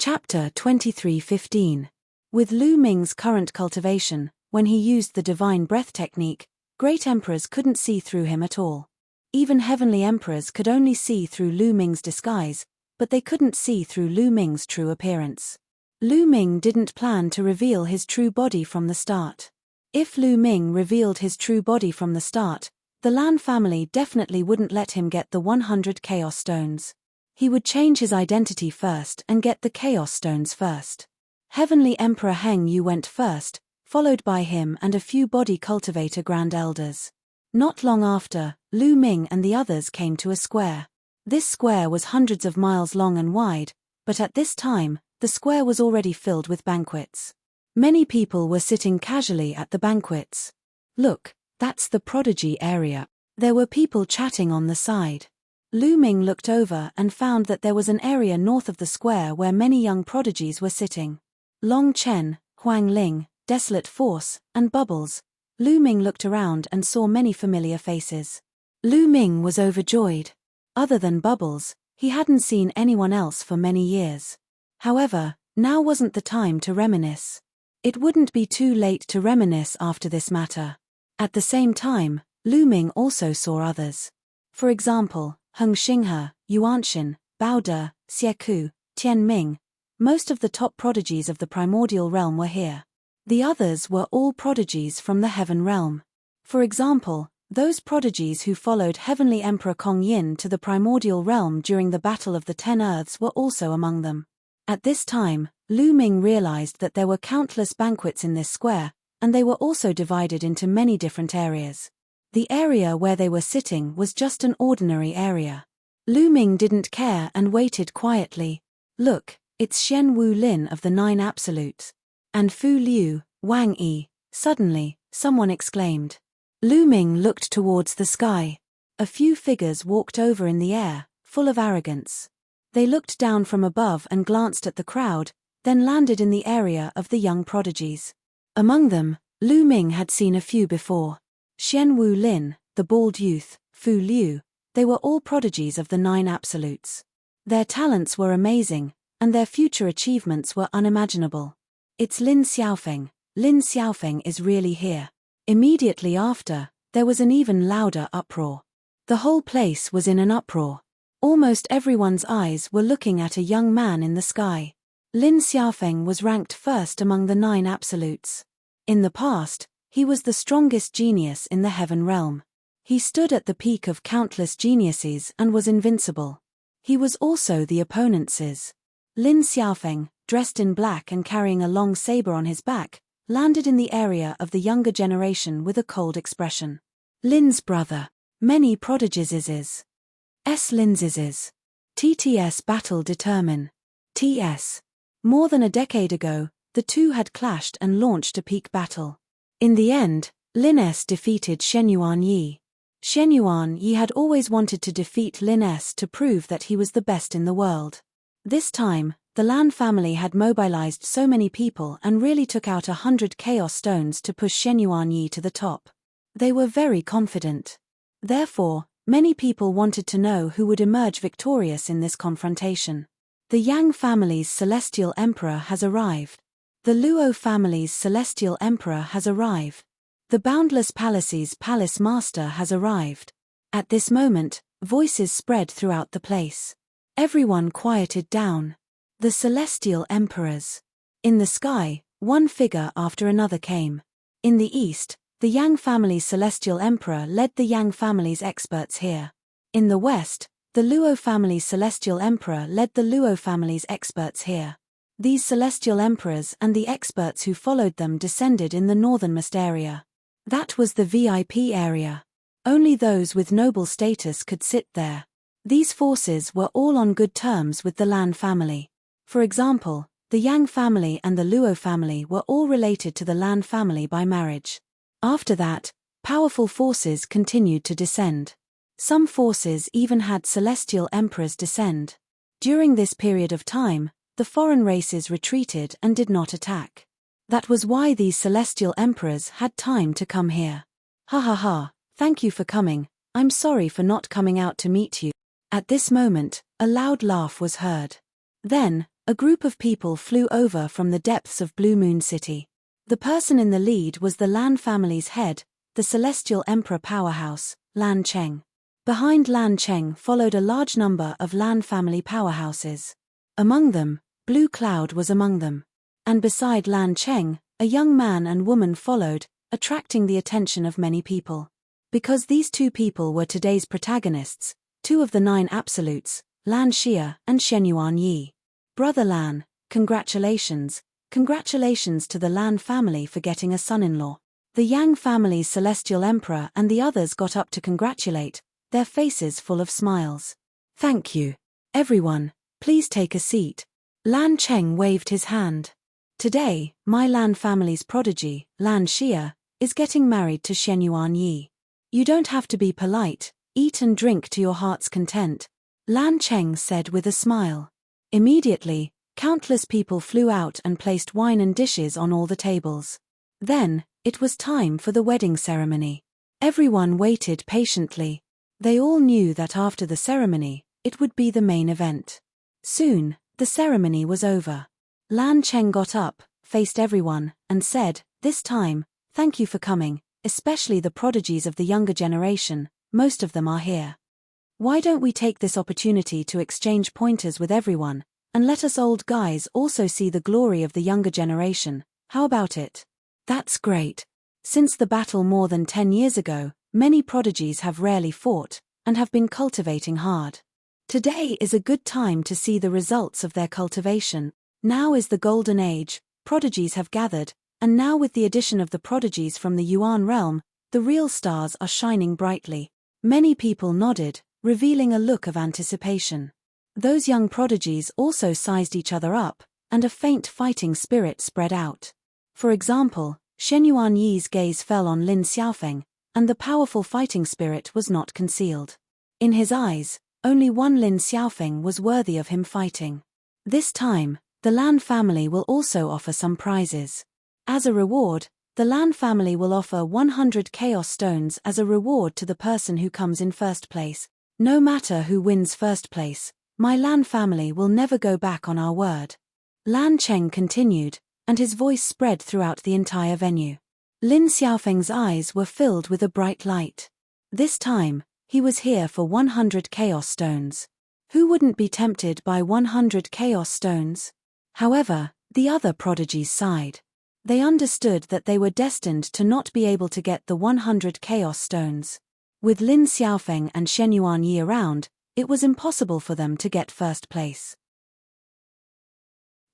Chapter 23:15. With Lu Ming's current cultivation, when he used the divine breath technique, great emperors couldn't see through him at all. Even heavenly emperors could only see through Lu Ming's disguise, but they couldn't see through Lu Ming's true appearance. Lu Ming didn't plan to reveal his true body from the start. If Lu Ming revealed his true body from the start, the Lan family definitely wouldn't let him get the 100 Chaos Stones. He would change his identity first and get the Chaos Stones first. Heavenly Emperor Heng Yu went first, followed by him and a few body cultivator grand elders. Not long after, Lu Ming and the others came to a square. This square was hundreds of miles long and wide, but at this time, the square was already filled with banquets. Many people were sitting casually at the banquets. Look, that's the prodigy area. There were people chatting on the side. Lu Ming looked over and found that there was an area north of the square where many young prodigies were sitting. Long Chen, Huang Ling, Desolate Force, and Bubbles. Lu Ming looked around and saw many familiar faces. Lu Ming was overjoyed. Other than Bubbles, he hadn't seen anyone else for many years. However, now wasn't the time to reminisce. It wouldn't be too late to reminisce after this matter. At the same time, Lu Ming also saw others. For example, Heng Xinghe, Yuanxin, Bao De, Xieku, Tian Ming. Most of the top prodigies of the primordial realm were here. The others were all prodigies from the heaven realm. For example, those prodigies who followed Heavenly Emperor Kong Yin to the primordial realm during the Battle of the Ten Earths were also among them. At this time, Lu Ming realized that there were countless banquets in this square, and they were also divided into many different areas. The area where they were sitting was just an ordinary area. Lu Ming didn't care and waited quietly. Look, it's Xian Wu Lin of the Nine Absolutes. And Fu Liu, Wang Yi. Suddenly, someone exclaimed. Lu Ming looked towards the sky. A few figures walked over in the air, full of arrogance. They looked down from above and glanced at the crowd, then landed in the area of the young prodigies. Among them, Lu Ming had seen a few before. Xian Wu Lin, the bald youth, Fu Liu, they were all prodigies of the Nine Absolutes. Their talents were amazing, and their future achievements were unimaginable. It's Lin Xiaofeng. Lin Xiaofeng is really here. Immediately after, there was an even louder uproar. The whole place was in an uproar. Almost everyone's eyes were looking at a young man in the sky. Lin Xiaofeng was ranked first among the Nine Absolutes. In the past, he was the strongest genius in the heaven realm. He stood at the peak of countless geniuses and was invincible. He was also the opponent's. Lin Xiaofeng, dressed in black and carrying a long saber on his back, landed in the area of the younger generation with a cold expression. Lin's brother. Many prodigies is. Lin's is. TTS battle determine. TS. More than a decade ago, the two had clashed and launched a peak battle. In the end, Lin S defeated Shenyuan Yi. Shenyuan Yi had always wanted to defeat Lin S to prove that he was the best in the world. This time, the Lan family had mobilized so many people and really took out 100 Chaos Stones to push Shenyuan Yi to the top. They were very confident. Therefore, many people wanted to know who would emerge victorious in this confrontation. The Yang family's celestial emperor has arrived. The Luo family's celestial emperor has arrived. The Boundless Palace's palace master has arrived. At this moment, voices spread throughout the place. Everyone quieted down. The celestial emperors. In the sky, one figure after another came. In the east, the Yang family's celestial emperor led the Yang family's experts here. In the west, the Luo family's celestial emperor led the Luo family's experts here. These celestial emperors and the experts who followed them descended in the northernmost area. That was the VIP area. Only those with noble status could sit there. These forces were all on good terms with the Lan family. For example, the Yang family and the Luo family were all related to the Lan family by marriage. After that, powerful forces continued to descend. Some forces even had celestial emperors descend. During this period of time, the foreign races retreated and did not attack. That was why these celestial emperors had time to come here. Ha ha ha, thank you for coming, I'm sorry for not coming out to meet you. At this moment, a loud laugh was heard. Then, A group of people flew over from the depths of Blue Moon City. The person in the lead was the Lan family's head, the Celestial Emperor powerhouse, Lan Cheng. Behind Lan Cheng followed a large number of Lan family powerhouses. Among them, Blue Cloud was among them. And beside Lan Cheng, a young man and woman followed, attracting the attention of many people. Because these two people were today's protagonists, two of the 9 absolutes, Lan Xia and Shenyuan Yi. Brother Lan, congratulations. Congratulations to the Lan family for getting a son-in-law. The Yang family's celestial emperor and the others got up to congratulate, their faces full of smiles. Thank you. Everyone, please take a seat. Lan Cheng waved his hand. Today, my Lan family's prodigy, Lan Xia, is getting married to Shenyuan Yi. You don't have to be polite, eat and drink to your heart's content, Lan Cheng said with a smile. Immediately, countless people flew out and placed wine and dishes on all the tables. Then, it was time for the wedding ceremony. Everyone waited patiently. They all knew that after the ceremony, it would be the main event. Soon, the ceremony was over. Lan Cheng got up, faced everyone, and said, "This time, thank you for coming, especially the prodigies of the younger generation, most of them are here. Why don't we take this opportunity to exchange pointers with everyone, and let us old guys also see the glory of the younger generation, how about it?" That's great. Since the battle more than 10 years ago, many prodigies have rarely fought, and have been cultivating hard. Today is a good time to see the results of their cultivation. Now is the golden age, prodigies have gathered, and now with the addition of the prodigies from the Yuan realm, the real stars are shining brightly. Many people nodded, revealing a look of anticipation. Those young prodigies also sized each other up, and a faint fighting spirit spread out. For example, Shenyuan Yi's gaze fell on Lin Xiaofeng, and the powerful fighting spirit was not concealed. In his eyes, only one Lin Xiaofeng was worthy of him fighting. This time, the Lan family will also offer some prizes. As a reward, the Lan family will offer 100 Chaos Stones as a reward to the person who comes in first place. No matter who wins first place, my Lan family will never go back on our word. Lan Cheng continued, and his voice spread throughout the entire venue. Lin Xiaofeng's eyes were filled with a bright light. This time, he was here for 100 Chaos Stones. Who wouldn't be tempted by 100 Chaos Stones? However, the other prodigies sighed. They understood that they were destined to not be able to get the 100 Chaos Stones. With Lin Xiaofeng and Shenyuan Yi around, it was impossible for them to get first place.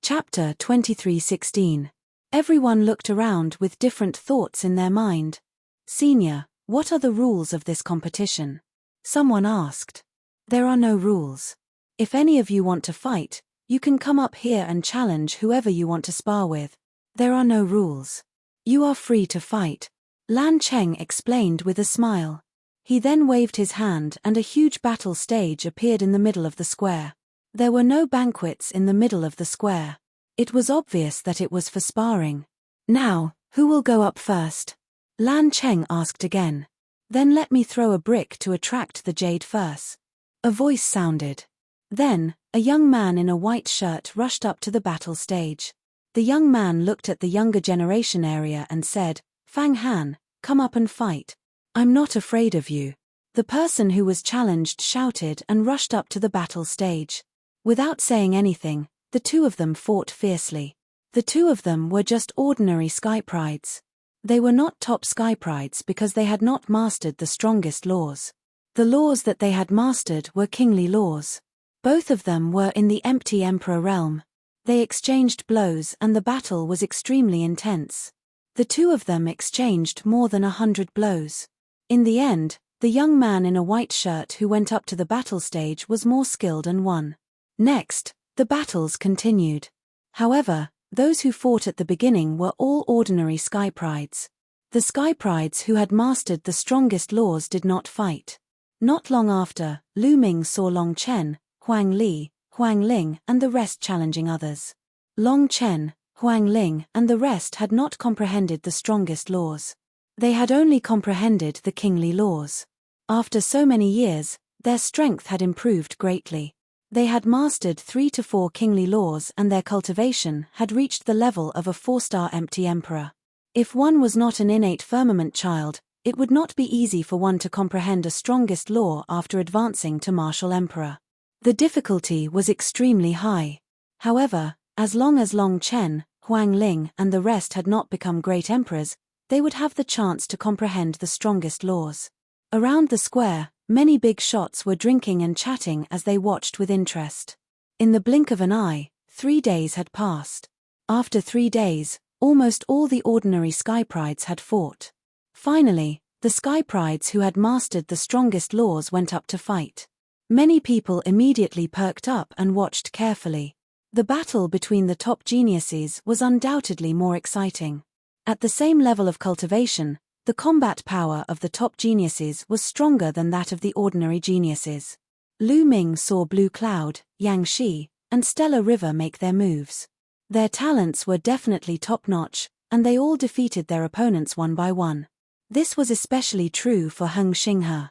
Chapter 23:16. Everyone looked around with different thoughts in their mind. "Senior, what are the rules of this competition?" Someone asked. "There are no rules. If any of you want to fight, you can come up here and challenge whoever you want to spar with. There are no rules. You are free to fight," Lan Cheng explained with a smile. He then waved his hand and a huge battle stage appeared in the middle of the square. There were no banquets in the middle of the square. It was obvious that it was for sparring. "Now, who will go up first?" Lan Cheng asked again. "Then let me throw a brick to attract the jade first." A voice sounded. Then, a young man in a white shirt rushed up to the battle stage. The young man looked at the younger generation area and said, "Fang Han, come up and fight. I'm not afraid of you." The person who was challenged shouted and rushed up to the battle stage. Without saying anything, the two of them fought fiercely. The two of them were just ordinary sky prides. They were not top sky prides because they had not mastered the strongest laws. The laws that they had mastered were kingly laws. Both of them were in the empty emperor realm. They exchanged blows and the battle was extremely intense. The two of them exchanged more than 100 blows. In the end, the young man in a white shirt who went up to the battle stage was more skilled and won. Next, the battles continued. However, those who fought at the beginning were all ordinary sky prides. The sky prides who had mastered the strongest laws did not fight. Not long after, Lu Ming saw Long Chen, Huang Li, Huang Ling and the rest challenging others. Long Chen, Huang Ling and the rest had not comprehended the strongest laws. They had only comprehended the kingly laws. After so many years, their strength had improved greatly. They had mastered 3 to 4 kingly laws, and their cultivation had reached the level of a 4-star empty emperor. If one was not an innate firmament child, it would not be easy for one to comprehend a strongest law after advancing to martial emperor. The difficulty was extremely high. However, as long as Long Chen, Huang Ling and the rest had not become great emperors, they would have the chance to comprehend the strongest laws. Around the square, many big shots were drinking and chatting as they watched with interest. In the blink of an eye, 3 days had passed. After 3 days, almost all the ordinary Sky Prides had fought. Finally, the Sky Prides who had mastered the strongest laws went up to fight. Many people immediately perked up and watched carefully. The battle between the top geniuses was undoubtedly more exciting. At the same level of cultivation, the combat power of the top geniuses was stronger than that of the ordinary geniuses. Lu Ming saw Blue Cloud, Yang Shi, and Stellar River make their moves. Their talents were definitely top-notch, and they all defeated their opponents one by one. This was especially true for Heng Xinghe.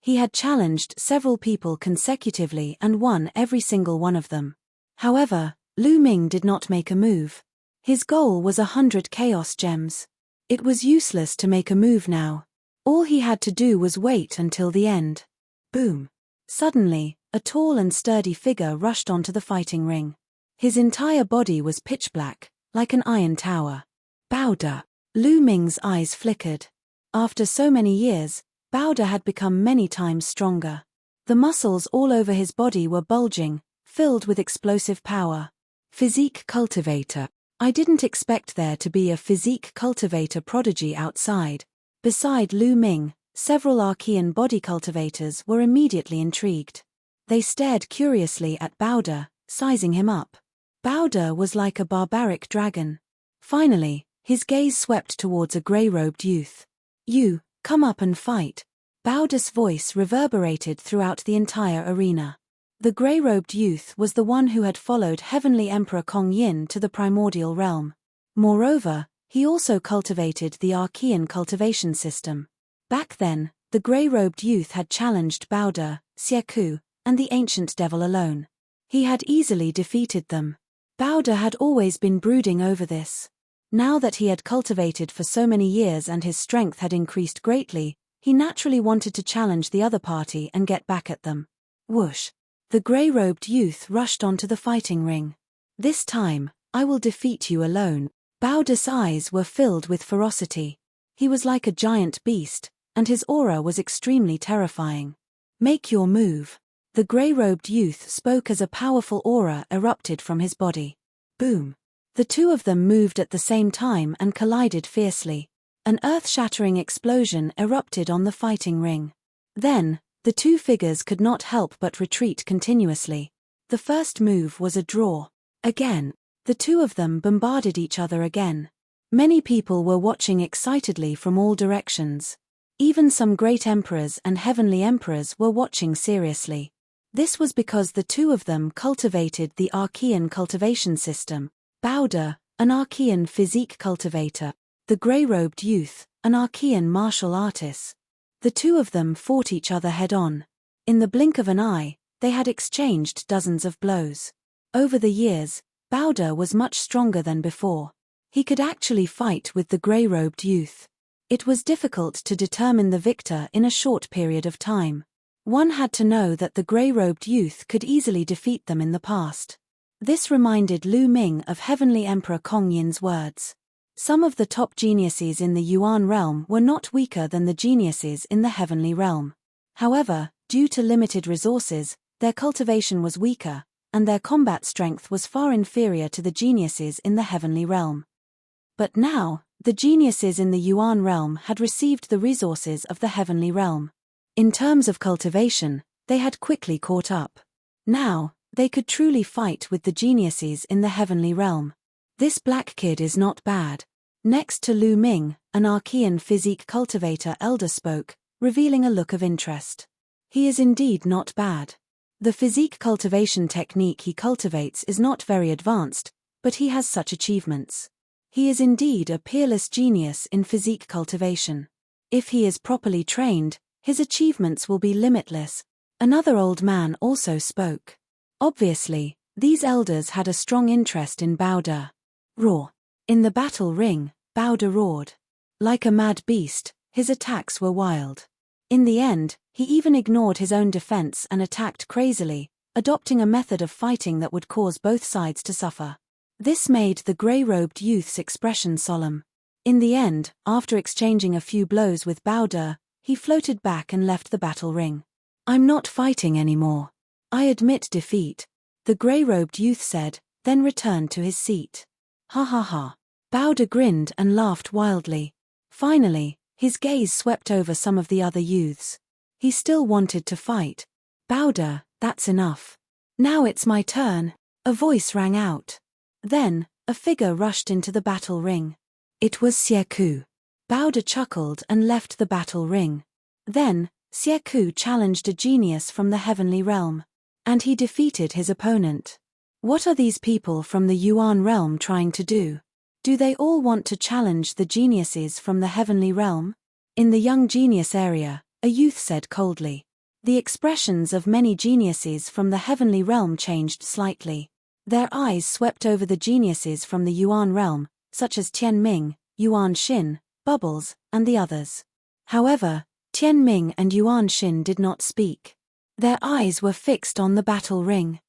He had challenged several people consecutively and won every single one of them. However, Lu Ming did not make a move. His goal was 100 Chaos Gems. It was useless to make a move now. All he had to do was wait until the end. Boom! Suddenly, a tall and sturdy figure rushed onto the fighting ring. His entire body was pitch black, like an iron tower. Bowder! Lu Ming's eyes flickered. After so many years, Bowder had become many times stronger. The muscles all over his body were bulging, filled with explosive power. Physique cultivator. I didn't expect there to be a physique cultivator prodigy outside. Beside Lu Ming, several Archean body cultivators were immediately intrigued. They stared curiously at Bowder, sizing him up. Bowder was like a barbaric dragon. Finally, his gaze swept towards a grey-robed youth. "You, come up and fight." Bowder's voice reverberated throughout the entire arena. The grey-robed youth was the one who had followed Heavenly Emperor Kong Yin to the primordial realm. Moreover, he also cultivated the Archean cultivation system. Back then, the grey-robed youth had challenged Bowder, Xieku, and the ancient devil alone. He had easily defeated them. Bowder had always been brooding over this. Now that he had cultivated for so many years and his strength had increased greatly, he naturally wanted to challenge the other party and get back at them. Whoosh! The grey-robed youth rushed onto the fighting ring. "This time, I will defeat you alone." Bowder's eyes were filled with ferocity. He was like a giant beast, and his aura was extremely terrifying. "Make your move." The grey-robed youth spoke as a powerful aura erupted from his body. Boom! The two of them moved at the same time and collided fiercely. An earth-shattering explosion erupted on the fighting ring. Then, the two figures could not help but retreat continuously. The first move was a draw. Again, the two of them bombarded each other again. Many people were watching excitedly from all directions. Even some great emperors and heavenly emperors were watching seriously. This was because the two of them cultivated the Archean cultivation system. Bowder, an Archean physique cultivator. The grey-robed youth, an Archean martial artist. The two of them fought each other head-on. In the blink of an eye, they had exchanged dozens of blows. Over the years, Bowder was much stronger than before. He could actually fight with the grey-robed youth. It was difficult to determine the victor in a short period of time. One had to know that the grey-robed youth could easily defeat them in the past. This reminded Lu Ming of Heavenly Emperor Kong Yin's words. Some of the top geniuses in the Yuan realm were not weaker than the geniuses in the heavenly realm. However, due to limited resources, their cultivation was weaker, and their combat strength was far inferior to the geniuses in the heavenly realm. But now, the geniuses in the Yuan realm had received the resources of the heavenly realm. In terms of cultivation, they had quickly caught up. Now, they could truly fight with the geniuses in the heavenly realm. "This black kid is not bad." Next to Lu Ming, an Archean physique cultivator elder spoke, revealing a look of interest. "He is indeed not bad. The physique cultivation technique he cultivates is not very advanced, but he has such achievements. He is indeed a peerless genius in physique cultivation. If he is properly trained, his achievements will be limitless." Another old man also spoke. Obviously, these elders had a strong interest in Bao De. Roar. In the battle ring, Bao De roared. Like a mad beast, his attacks were wild. In the end, he even ignored his own defense and attacked crazily, adopting a method of fighting that would cause both sides to suffer. This made the grey-robed youth's expression solemn. In the end, after exchanging a few blows with Bao De, he floated back and left the battle ring. "I'm not fighting anymore. I admit defeat," the grey-robed youth said, then returned to his seat. "Ha ha ha." Bao De grinned and laughed wildly. Finally, his gaze swept over some of the other youths. He still wanted to fight. "Bao De, that's enough. Now it's my turn," a voice rang out. Then, a figure rushed into the battle ring. It was Xie Ku. Bao De chuckled and left the battle ring. Then, Xie Ku challenged a genius from the heavenly realm. And he defeated his opponent. What are these people from the Yuan realm trying to do? Do they all want to challenge the geniuses from the heavenly realm? In the young genius area, a youth said coldly. The expressions of many geniuses from the heavenly realm changed slightly. Their eyes swept over the geniuses from the Yuan realm, such as Tianming, Yuan Xin, Bubbles, and the others. However, Tianming and Yuan Xin did not speak. Their eyes were fixed on the battle ring.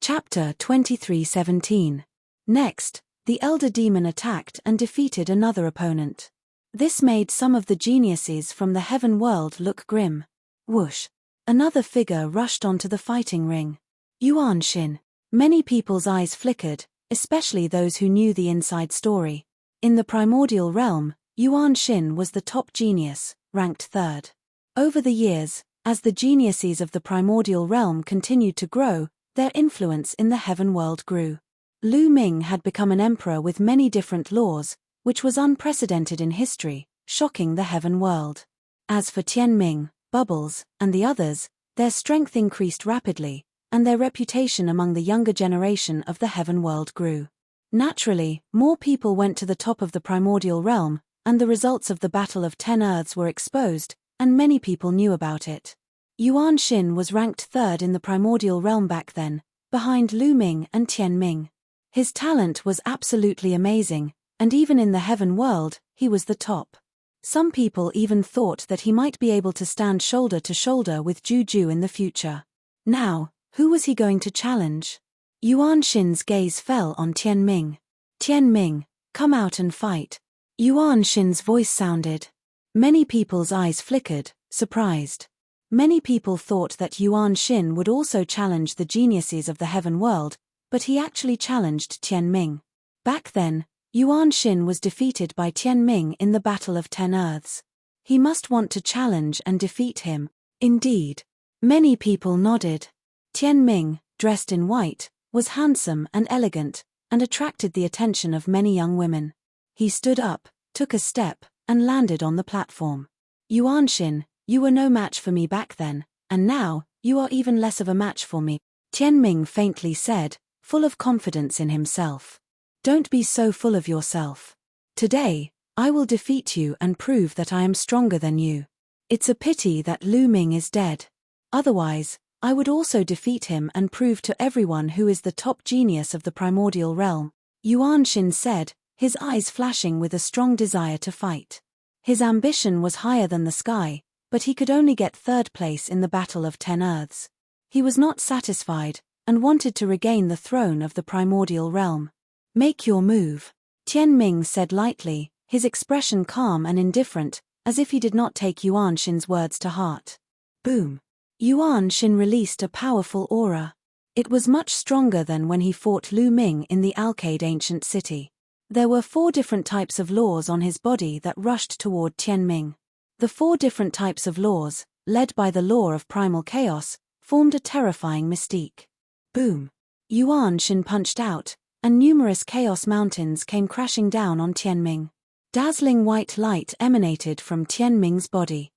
Chapter 23:17. Next, the elder demon attacked and defeated another opponent. This made some of the geniuses from the heaven world look grim. Whoosh! Another figure rushed onto the fighting ring. Yuan Xin. Many people's eyes flickered, especially those who knew the inside story. In the primordial realm, Yuan Xin was the top genius, ranked third. Over the years, as the geniuses of the primordial realm continued to grow, their influence in the heaven world grew. Lu Ming had become an emperor with many different laws, which was unprecedented in history, shocking the heaven world. As for Tianming, Bubbles, and the others, their strength increased rapidly, and their reputation among the younger generation of the heaven world grew. Naturally, more people went to the top of the primordial realm, and the results of the Battle of 10 Earths were exposed, and many people knew about it. Yuan Xin was ranked third in the primordial realm back then, behind Lu Ming and Tianming. His talent was absolutely amazing, and even in the heaven world, he was the top. Some people even thought that he might be able to stand shoulder to shoulder with Juju in the future. Now, who was he going to challenge? Yuan Xin's gaze fell on Tianming. "Tianming, come out and fight." Yuan Xin's voice sounded. Many people's eyes flickered, surprised. Many people thought that Yuan Xin would also challenge the geniuses of the heaven world, but he actually challenged Tianming. Back then, Yuan Xin was defeated by Tianming in the Battle of 10 Earths. He must want to challenge and defeat him. Indeed. Many people nodded. Tianming, dressed in white, was handsome and elegant, and attracted the attention of many young women. He stood up, took a step, and landed on the platform. "Yuan Xin, you were no match for me back then, and now, you are even less of a match for me," Tianming faintly said, full of confidence in himself. "Don't be so full of yourself. Today, I will defeat you and prove that I am stronger than you. It's a pity that Lu Ming is dead. Otherwise, I would also defeat him and prove to everyone who is the top genius of the primordial realm," Yuan Xin said, his eyes flashing with a strong desire to fight. His ambition was higher than the sky, but he could only get third place in the Battle of 10 Earths. He was not satisfied, and wanted to regain the throne of the primordial realm. "Make your move," Tianming said lightly, his expression calm and indifferent, as if he did not take Yuan Xin's words to heart. Boom. Yuan Xin released a powerful aura. It was much stronger than when he fought Lu Ming in the Alcade ancient city. There were 4 different types of laws on his body that rushed toward Tianming. The 4 different types of laws, led by the law of primal chaos, formed a terrifying mystique. Boom. Yuan Xin punched out, and numerous chaos mountains came crashing down on Tianming. Dazzling white light emanated from Tianming's body.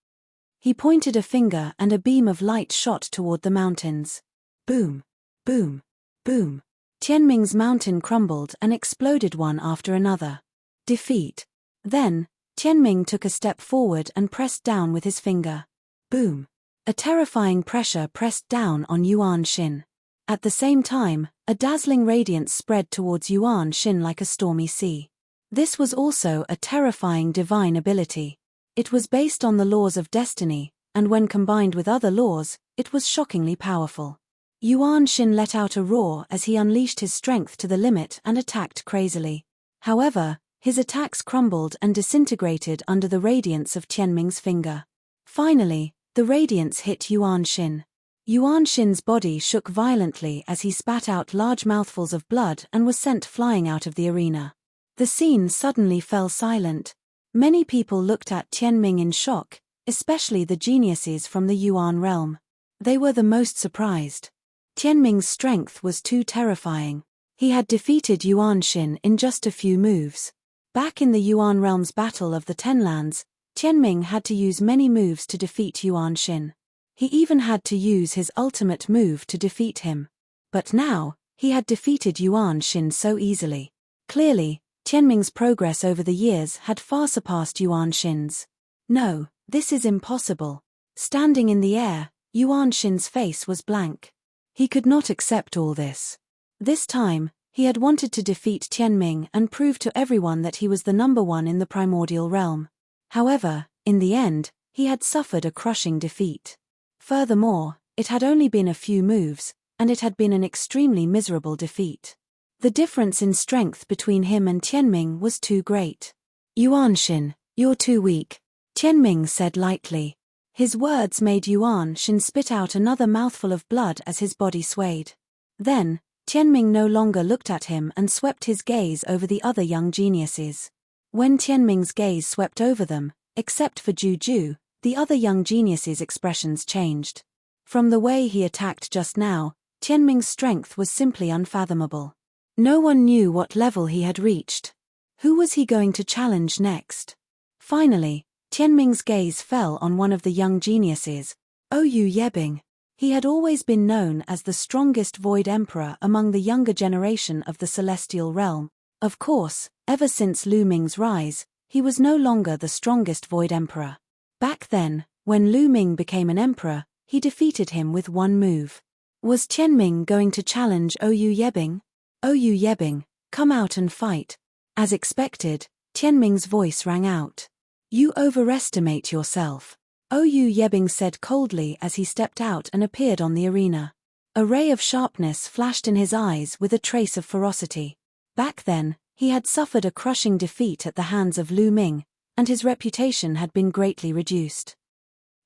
He pointed a finger and a beam of light shot toward the mountains. Boom. Boom. Boom. Tianming's mountain crumbled and exploded one after another. Defeat. Then, Tianming took a step forward and pressed down with his finger. Boom. A terrifying pressure pressed down on Yuan Shin. At the same time, a dazzling radiance spread towards Yuan Shin like a stormy sea. This was also a terrifying divine ability. It was based on the laws of destiny, and when combined with other laws, it was shockingly powerful. Yuan Shin let out a roar as he unleashed his strength to the limit and attacked crazily. However, his attacks crumbled and disintegrated under the radiance of Tianming's finger. Finally, the radiance hit Yuan Shin. Yuan Shin's body shook violently as he spat out large mouthfuls of blood and was sent flying out of the arena. The scene suddenly fell silent. Many people looked at Tianming in shock, especially the geniuses from the Yuan realm. They were the most surprised. Tianming's strength was too terrifying. He had defeated Yuan Shin in just a few moves. Back in the Yuan realm's Battle of the Ten Lands, Tianming had to use many moves to defeat Yuan Shin. He even had to use his ultimate move to defeat him. But now, he had defeated Yuan Shin so easily. Clearly, Tianming's progress over the years had far surpassed Yuan Shin's. No, this is impossible. Standing in the air, Yuan Shin's face was blank. He could not accept all this. This time, he had wanted to defeat Tianming and prove to everyone that he was the number one in the primordial realm. However, in the end, he had suffered a crushing defeat. Furthermore, it had only been a few moves, and it had been an extremely miserable defeat. The difference in strength between him and Tianming was too great. Yuan Shin, you're too weak, Tianming said lightly. His words made Yuan Shin spit out another mouthful of blood as his body swayed. Then, Tianming no longer looked at him and swept his gaze over the other young geniuses. When Tianming's gaze swept over them, except for Juju, the other young geniuses' expressions changed. From the way he attacked just now, Tianming's strength was simply unfathomable. No one knew what level he had reached. Who was he going to challenge next? Finally, Tianming's gaze fell on one of the young geniuses, Oyu Yebing. He had always been known as the strongest Void Emperor among the younger generation of the Celestial Realm. Of course, ever since Lu Ming's rise, he was no longer the strongest Void Emperor. Back then, when Lu Ming became an emperor, he defeated him with one move. Was Tianming going to challenge Oyu Yebing? Oyu Yebing, come out and fight. As expected, Tianming's voice rang out. You overestimate yourself, Oyu Yebing said coldly as he stepped out and appeared on the arena. A ray of sharpness flashed in his eyes with a trace of ferocity. Back then, he had suffered a crushing defeat at the hands of Lu Ming, and his reputation had been greatly reduced.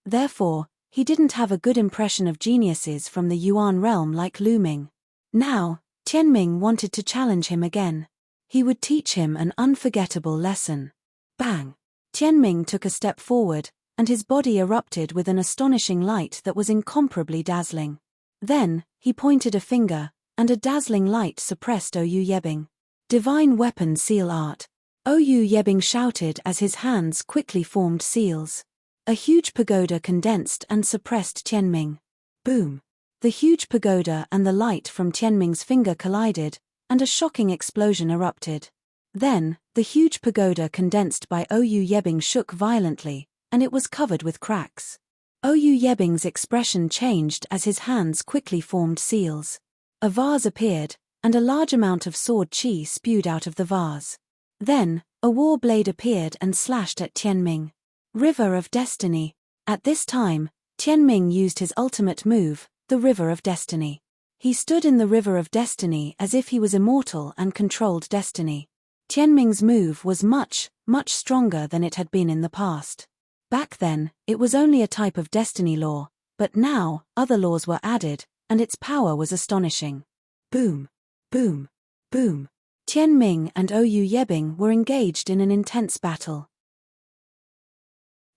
Therefore, he didn't have a good impression of geniuses from the Yuan realm like Lu Ming. Now, Tianming wanted to challenge him again. He would teach him an unforgettable lesson. Bang! Tianming took a step forward, and his body erupted with an astonishing light that was incomparably dazzling. Then, he pointed a finger, and a dazzling light suppressed Oyu Yebing. Divine Weapon Seal Art. Oyu Yebing shouted as his hands quickly formed seals. A huge pagoda condensed and suppressed Tianming. Boom! The huge pagoda and the light from Tianming's finger collided, and a shocking explosion erupted. Then, the huge pagoda condensed by Oyu Yebing shook violently, and it was covered with cracks. Oyu Yebing's expression changed as his hands quickly formed seals. A vase appeared, and a large amount of sword chi spewed out of the vase. Then, a war blade appeared and slashed at Tianming. River of Destiny. At this time, Tianming used his ultimate move, the River of Destiny. He stood in the River of Destiny as if he was immortal and controlled destiny. Tianming's move was much, much stronger than it had been in the past. Back then, it was only a type of destiny law, but now, other laws were added, and its power was astonishing. Boom! Boom! Boom! Tianming and Oyu Yebing were engaged in an intense battle.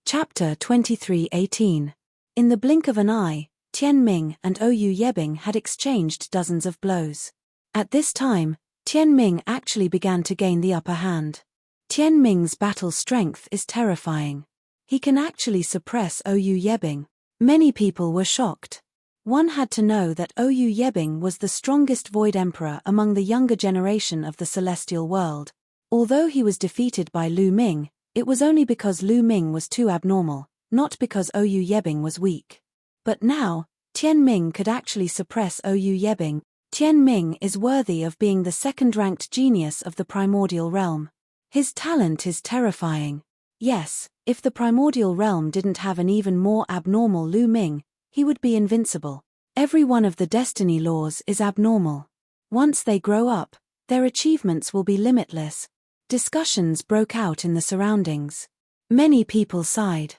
Chapter 23:18. In the blink of an eye, Tianming and Oyu Yebing had exchanged dozens of blows. At this time, Tianming actually began to gain the upper hand. Tianming's battle strength is terrifying. He can actually suppress Oyu Yebing. Many people were shocked. One had to know that Oyu Yebing was the strongest Void Emperor among the younger generation of the Celestial World. Although he was defeated by Lu Ming, it was only because Lu Ming was too abnormal, not because Oyu Yebing was weak. But now, Tianming could actually suppress Oyu Yebing. Tianming is worthy of being the second-ranked genius of the primordial realm. His talent is terrifying. Yes, if the primordial realm didn't have an even more abnormal Lu Ming, he would be invincible. Every one of the destiny laws is abnormal. Once they grow up, their achievements will be limitless. Discussions broke out in the surroundings. Many people sighed.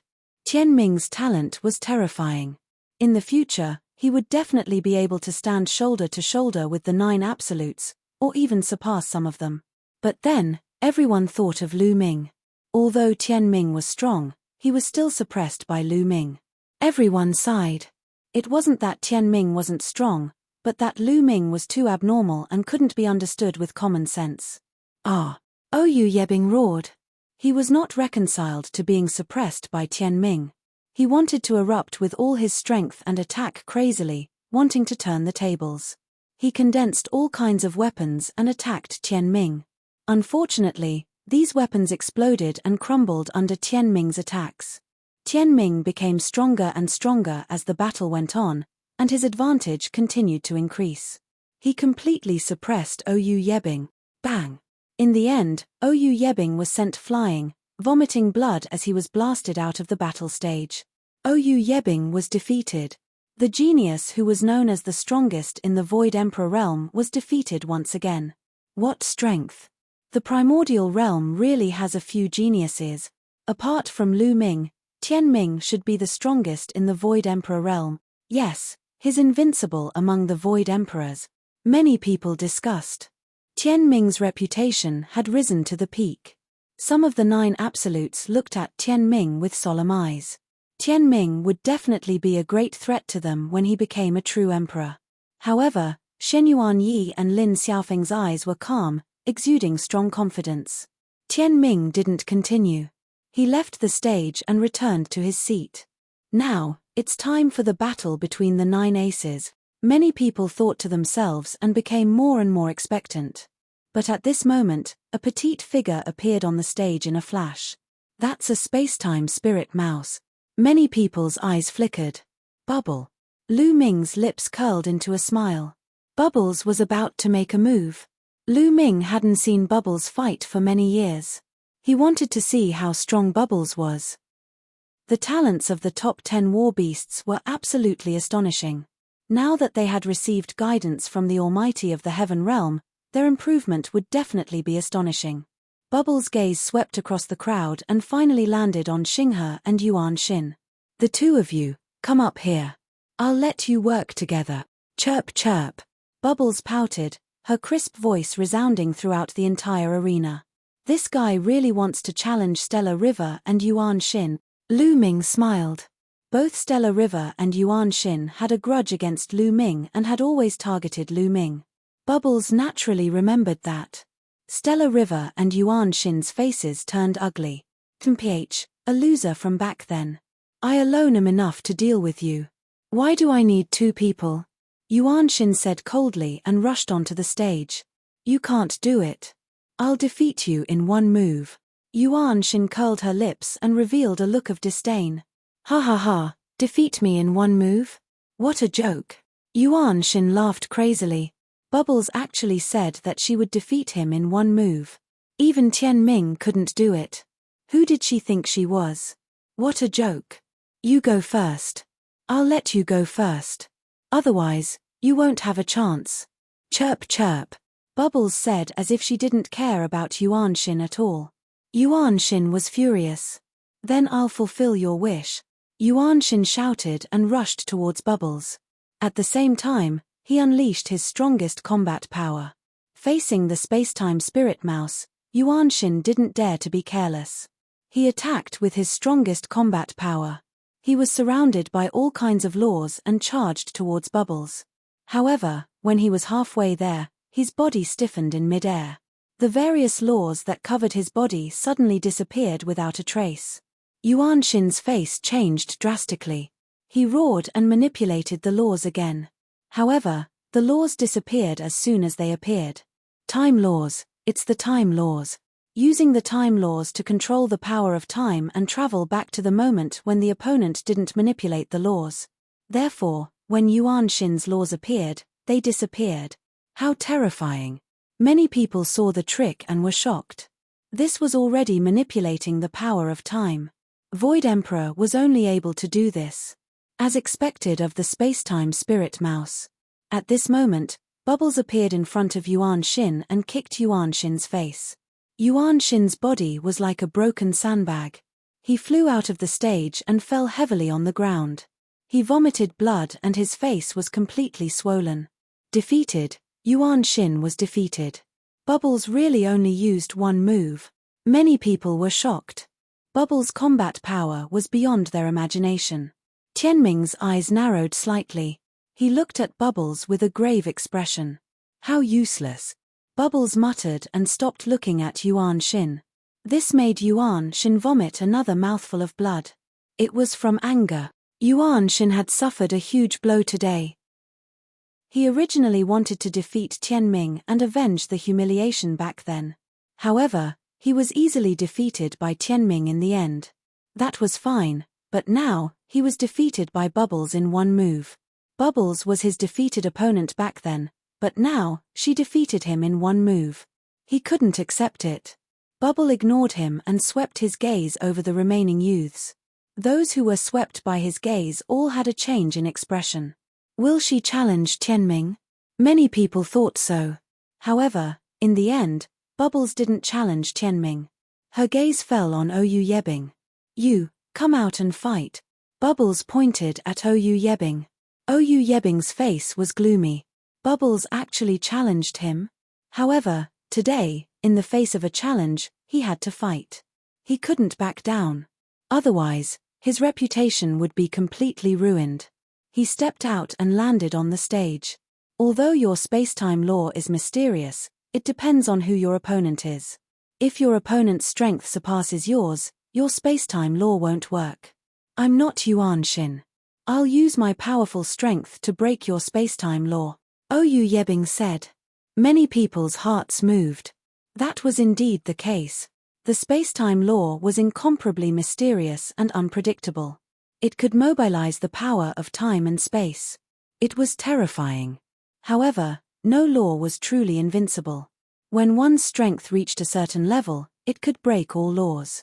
Tianming's talent was terrifying. In the future, he would definitely be able to stand shoulder to shoulder with the 9 absolutes, or even surpass some of them. But then, everyone thought of Lu Ming. Although Tianming was strong, he was still suppressed by Lu Ming. Everyone sighed. It wasn't that Tianming wasn't strong, but that Lu Ming was too abnormal and couldn't be understood with common sense. Ah! Oyu Yebing roared. He was not reconciled to being suppressed by Tianming. He wanted to erupt with all his strength and attack crazily, wanting to turn the tables. He condensed all kinds of weapons and attacked Tianming. Unfortunately, these weapons exploded and crumbled under Tianming's attacks. Tianming became stronger and stronger as the battle went on, and his advantage continued to increase. He completely suppressed Oyu Yebing. Bang! In the end, Oyu Yebing was sent flying, vomiting blood as he was blasted out of the battle stage. Oyu Yebing was defeated. The genius who was known as the strongest in the Void Emperor realm was defeated once again. What strength! The primordial realm really has a few geniuses. Apart from Lu Ming, Tianming should be the strongest in the Void Emperor realm. Yes, he's invincible among the Void Emperors. Many people discussed. Tianming's reputation had risen to the peak. Some of the 9 absolutes looked at Tianming with solemn eyes. Tianming would definitely be a great threat to them when he became a true emperor. However, Shen Yuanyi and Lin Xiaofeng's eyes were calm, exuding strong confidence. Tianming didn't continue. He left the stage and returned to his seat. Now, it's time for the battle between the 9 aces. Many people thought to themselves and became more and more expectant. But at this moment, a petite figure appeared on the stage in a flash. That's a space-time spirit mouse. Many people's eyes flickered. Bubble. Lu Ming's lips curled into a smile. Bubbles was about to make a move. Lu Ming hadn't seen Bubbles fight for many years. He wanted to see how strong Bubbles was. The talents of the top 10 war beasts were absolutely astonishing. Now that they had received guidance from the Almighty of the Heaven Realm, their improvement would definitely be astonishing. Bubbles' gaze swept across the crowd and finally landed on Xinghe and Yuan Xin. The two of you, come up here. I'll let you work together. Chirp chirp. Bubbles pouted, her crisp voice resounding throughout the entire arena. This guy really wants to challenge Stellar River and Yuan Xin. Lu Ming smiled. Both Stellar River and Yuan Xin had a grudge against Lu Ming and had always targeted Lu Ming. Bubbles naturally remembered that. Stellar River and Yuan Xin's faces turned ugly. Mph, a loser from back then. I alone am enough to deal with you. Why do I need 2 people? Yuan Xin said coldly and rushed onto the stage. You can't do it. I'll defeat you in one move. Yuan Xin curled her lips and revealed a look of disdain. Ha ha ha, defeat me in one move? What a joke. Yuan Xin laughed crazily. Bubbles actually said that she would defeat him in one move. Even Tianming couldn't do it. Who did she think she was? What a joke. You go first. I'll let you go first. Otherwise, you won't have a chance. Chirp chirp. Bubbles said as if she didn't care about Yuan Xin at all. Yuan Xin was furious. Then I'll fulfill your wish. Yuan Xin shouted and rushed towards Bubbles. At the same time, he unleashed his strongest combat power. Facing the space-time spirit mouse, Yuan Xin didn't dare to be careless. He attacked with his strongest combat power. He was surrounded by all kinds of laws and charged towards Bubbles. However, when he was halfway there, his body stiffened in mid-air. The various laws that covered his body suddenly disappeared without a trace. Yuan Xin's face changed drastically. He roared and manipulated the laws again. However, the laws disappeared as soon as they appeared. Time laws, it's the time laws. Using the time laws to control the power of time and travel back to the moment when the opponent didn't manipulate the laws. Therefore, when Yuan Shin's laws appeared, they disappeared. How terrifying. Many people saw the trick and were shocked. This was already manipulating the power of time. Void Emperor was only able to do this, as expected of the space-time spirit mouse. At this moment, Bubbles appeared in front of Yuan Shin and kicked Yuan Shin's face. Yuan Shin's body was like a broken sandbag. He flew out of the stage and fell heavily on the ground. He vomited blood and his face was completely swollen. Defeated, Yuan Shin was defeated. Bubbles really only used one move. Many people were shocked. Bubbles' combat power was beyond their imagination. Tianming's eyes narrowed slightly. He looked at Bubbles with a grave expression. How useless. Bubbles muttered and stopped looking at Yuan Shin. This made Yuan Shin vomit another mouthful of blood. It was from anger. Yuan Shin had suffered a huge blow today. He originally wanted to defeat Tianming and avenge the humiliation back then. However, he was easily defeated by Tianming in the end. That was fine, but now, he was defeated by Bubbles in one move. Bubbles was his defeated opponent back then, but now, she defeated him in one move. He couldn't accept it. Bubble ignored him and swept his gaze over the remaining youths. Those who were swept by his gaze all had a change in expression. Will she challenge Tianming? Many people thought so. However, in the end, Bubbles didn't challenge Tianming. Her gaze fell on Oyu Yebing. You, come out and fight. Bubbles pointed at Oyu Yebing. Oyu Yebing's face was gloomy. Bubbles actually challenged him? However, today, in the face of a challenge, he had to fight. He couldn't back down. Otherwise, his reputation would be completely ruined. He stepped out and landed on the stage. Although your space-time law is mysterious, it depends on who your opponent is. If your opponent's strength surpasses yours, your space-time law won't work. I'm not Yuan Shin. I'll use my powerful strength to break your space-time law, Oyu Yebing said. Many people's hearts moved. That was indeed the case. The space-time law was incomparably mysterious and unpredictable. It could mobilize the power of time and space. It was terrifying. However, no law was truly invincible. When one's strength reached a certain level, it could break all laws.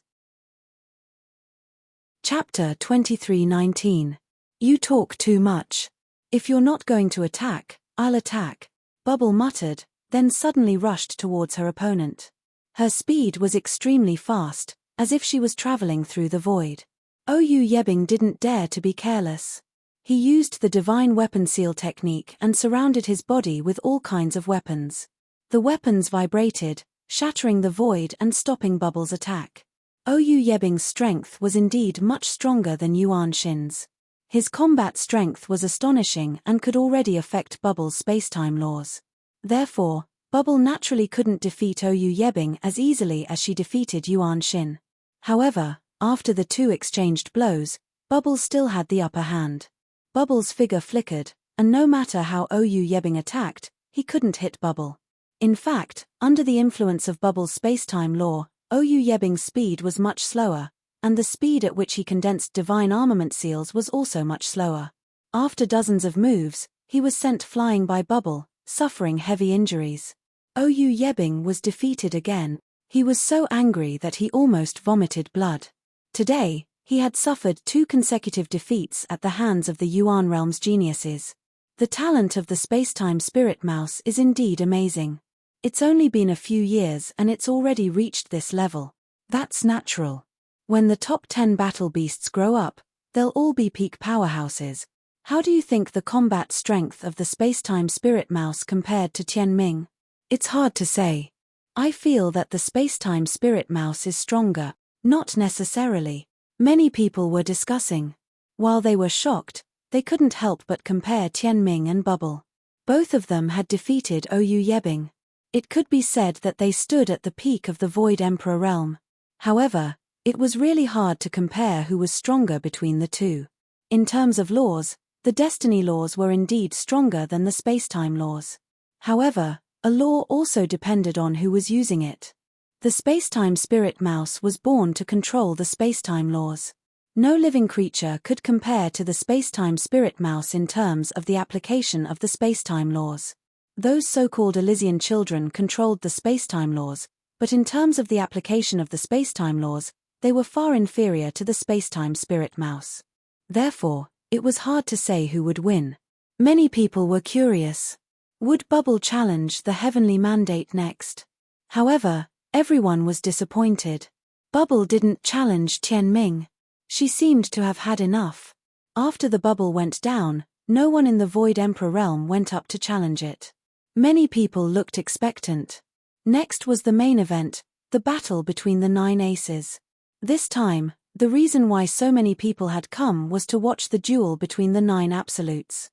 Chapter 23:19. You talk too much. If you're not going to attack, I'll attack, Bubble muttered, then suddenly rushed towards her opponent. Her speed was extremely fast, as if she was traveling through the void. Oyu Yebing didn't dare to be careless. He used the divine weapon seal technique and surrounded his body with all kinds of weapons. The weapons vibrated, shattering the void and stopping Bubbles' attack. Oyu Yebing's strength was indeed much stronger than Yuan Shin's. His combat strength was astonishing and could already affect Bubble's space-time laws. Therefore, Bubble naturally couldn't defeat Oyu Yebing as easily as she defeated Yuan Shin. However, after the two exchanged blows, Bubble still had the upper hand. Bubble's figure flickered, and no matter how Oyu Yebing attacked, he couldn't hit Bubble. In fact, under the influence of Bubble's space-time law, Oyu Yebing's speed was much slower, and the speed at which he condensed divine armament seals was also much slower. After dozens of moves, he was sent flying by Bubble, suffering heavy injuries. Oyu Yebing was defeated again. He was so angry that he almost vomited blood. Today, he had suffered 2 consecutive defeats at the hands of the Yuan realm's geniuses. The talent of the space-time spirit mouse is indeed amazing. It's only been a few years and it's already reached this level. That's natural. When the top 10 battle beasts grow up, they'll all be peak powerhouses. How do you think the combat strength of the space-time spirit mouse compared to Tianming? It's hard to say. I feel that the space-time spirit mouse is stronger, not necessarily. Many people were discussing. While they were shocked, they couldn't help but compare Tianming and Bubble. Both of them had defeated Oyu Yebing. It could be said that they stood at the peak of the Void Emperor realm. However, it was really hard to compare who was stronger between the two. In terms of laws, the destiny laws were indeed stronger than the space-time laws. However, a law also depended on who was using it. The space-time spirit mouse was born to control the space-time laws. No living creature could compare to the spacetime spirit mouse in terms of the application of the spacetime laws. Those so-called Elysian children controlled the spacetime laws, but in terms of the application of the spacetime laws, they were far inferior to the spacetime spirit mouse. Therefore, it was hard to say who would win. Many people were curious. Would Bubble challenge the heavenly mandate next? However, everyone was disappointed. Bubble didn't challenge Tianming. She seemed to have had enough. After the bubble went down, no one in the Void Emperor realm went up to challenge it. Many people looked expectant. Next was the main event, the battle between the 9 aces. This time, the reason why so many people had come was to watch the duel between the 9 absolutes.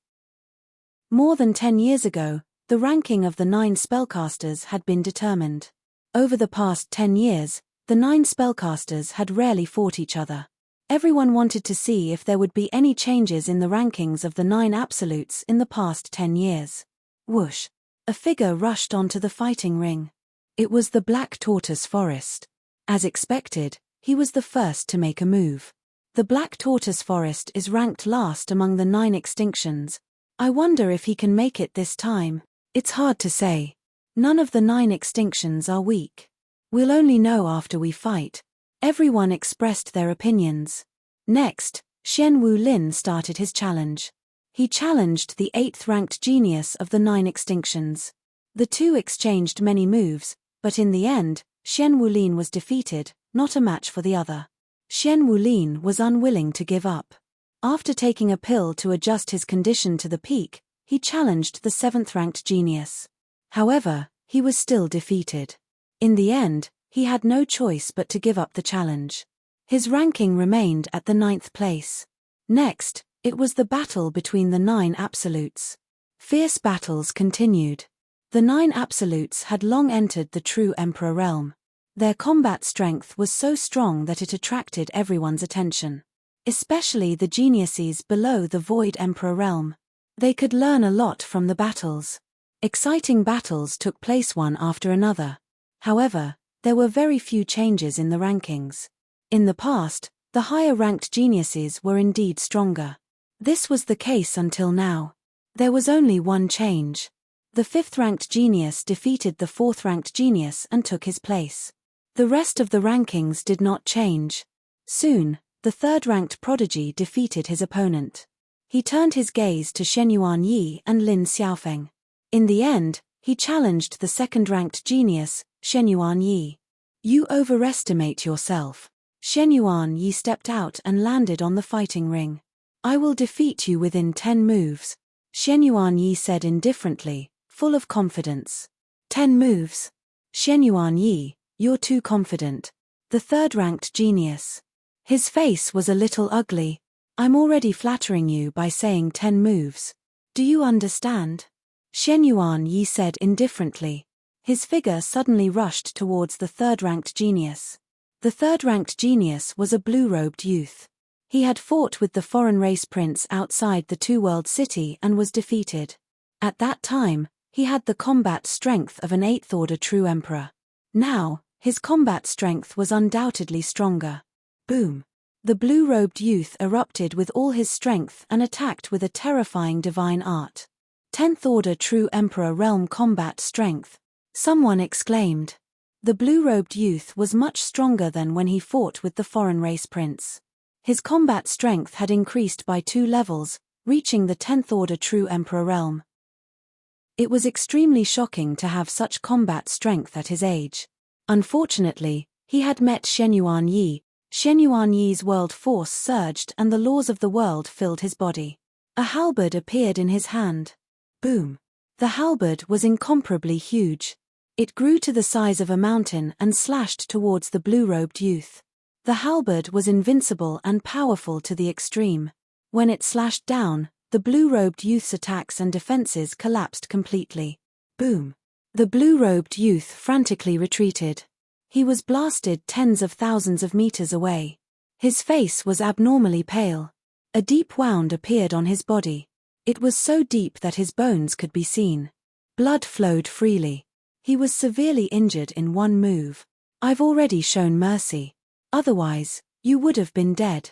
More than 10 years ago, the ranking of the 9 spellcasters had been determined. Over the past 10 years, the 9 spellcasters had rarely fought each other. Everyone wanted to see if there would be any changes in the rankings of the 9 absolutes in the past 10 years. Whoosh! A figure rushed onto the fighting ring. It was the Black Tortoise Forest. As expected, he was the first to make a move. The Black Tortoise Forest is ranked last among the 9 extinctions. I wonder if he can make it this time. It's hard to say. None of the 9 extinctions are weak. We'll only know after we fight. Everyone expressed their opinions. Next, Xian Wulin started his challenge. He challenged the 8th-ranked genius of the 9 extinctions. The two exchanged many moves, but in the end, Xian Wulin was defeated, not a match for the other. Xian Wulin was unwilling to give up. After taking a pill to adjust his condition to the peak, he challenged the 7th-ranked genius. However, he was still defeated. In the end, he had no choice but to give up the challenge. His ranking remained at the 9th place. Next, it was the battle between the 9 absolutes. Fierce battles continued. The 9 absolutes had long entered the true Emperor realm. Their combat strength was so strong that it attracted everyone's attention. Especially the geniuses below the Void Emperor realm. They could learn a lot from the battles. Exciting battles took place one after another. However, there were very few changes in the rankings. In the past, the higher-ranked geniuses were indeed stronger. This was the case until now. There was only one change. The 5th-ranked genius defeated the 4th-ranked genius and took his place. The rest of the rankings did not change. Soon, the 3rd-ranked prodigy defeated his opponent. He turned his gaze to Shenyuan Yi and Lin Xiaofeng. In the end, he challenged the 2nd-ranked genius, Shenyuan Yi. You overestimate yourself. Shenyuan Yi stepped out and landed on the fighting ring. I will defeat you within 10 moves. Shenyuan Yi said indifferently, full of confidence. 10 moves? Shenyuan Yi, you're too confident. The 3rd-ranked genius. His face was a little ugly. I'm already flattering you by saying 10 moves. Do you understand? Shenyuan Yi said indifferently. His figure suddenly rushed towards the 3rd-ranked genius. The 3rd-ranked genius was a blue-robed youth. He had fought with the foreign race prince outside the Two-World City and was defeated. At that time, he had the combat strength of an 8th-order true emperor. Now, his combat strength was undoubtedly stronger. Boom! The blue-robed youth erupted with all his strength and attacked with a terrifying divine art. 10th-order true emperor realm combat strength. Someone exclaimed. The blue-robed youth was much stronger than when he fought with the foreign race prince. His combat strength had increased by 2 levels, reaching the 10th-order true emperor realm. It was extremely shocking to have such combat strength at his age. Unfortunately, he had met Shenyuan Yi. Shenyuan Yi's world force surged and the laws of the world filled his body. A halberd appeared in his hand. Boom! The halberd was incomparably huge. It grew to the size of a mountain and slashed towards the blue-robed youth. The halberd was invincible and powerful to the extreme. When it slashed down, the blue-robed youth's attacks and defenses collapsed completely. Boom! The blue-robed youth frantically retreated. He was blasted tens of thousands of meters away. His face was abnormally pale. A deep wound appeared on his body. It was so deep that his bones could be seen. Blood flowed freely. He was severely injured in one move. I've already shown mercy. Otherwise, you would have been dead.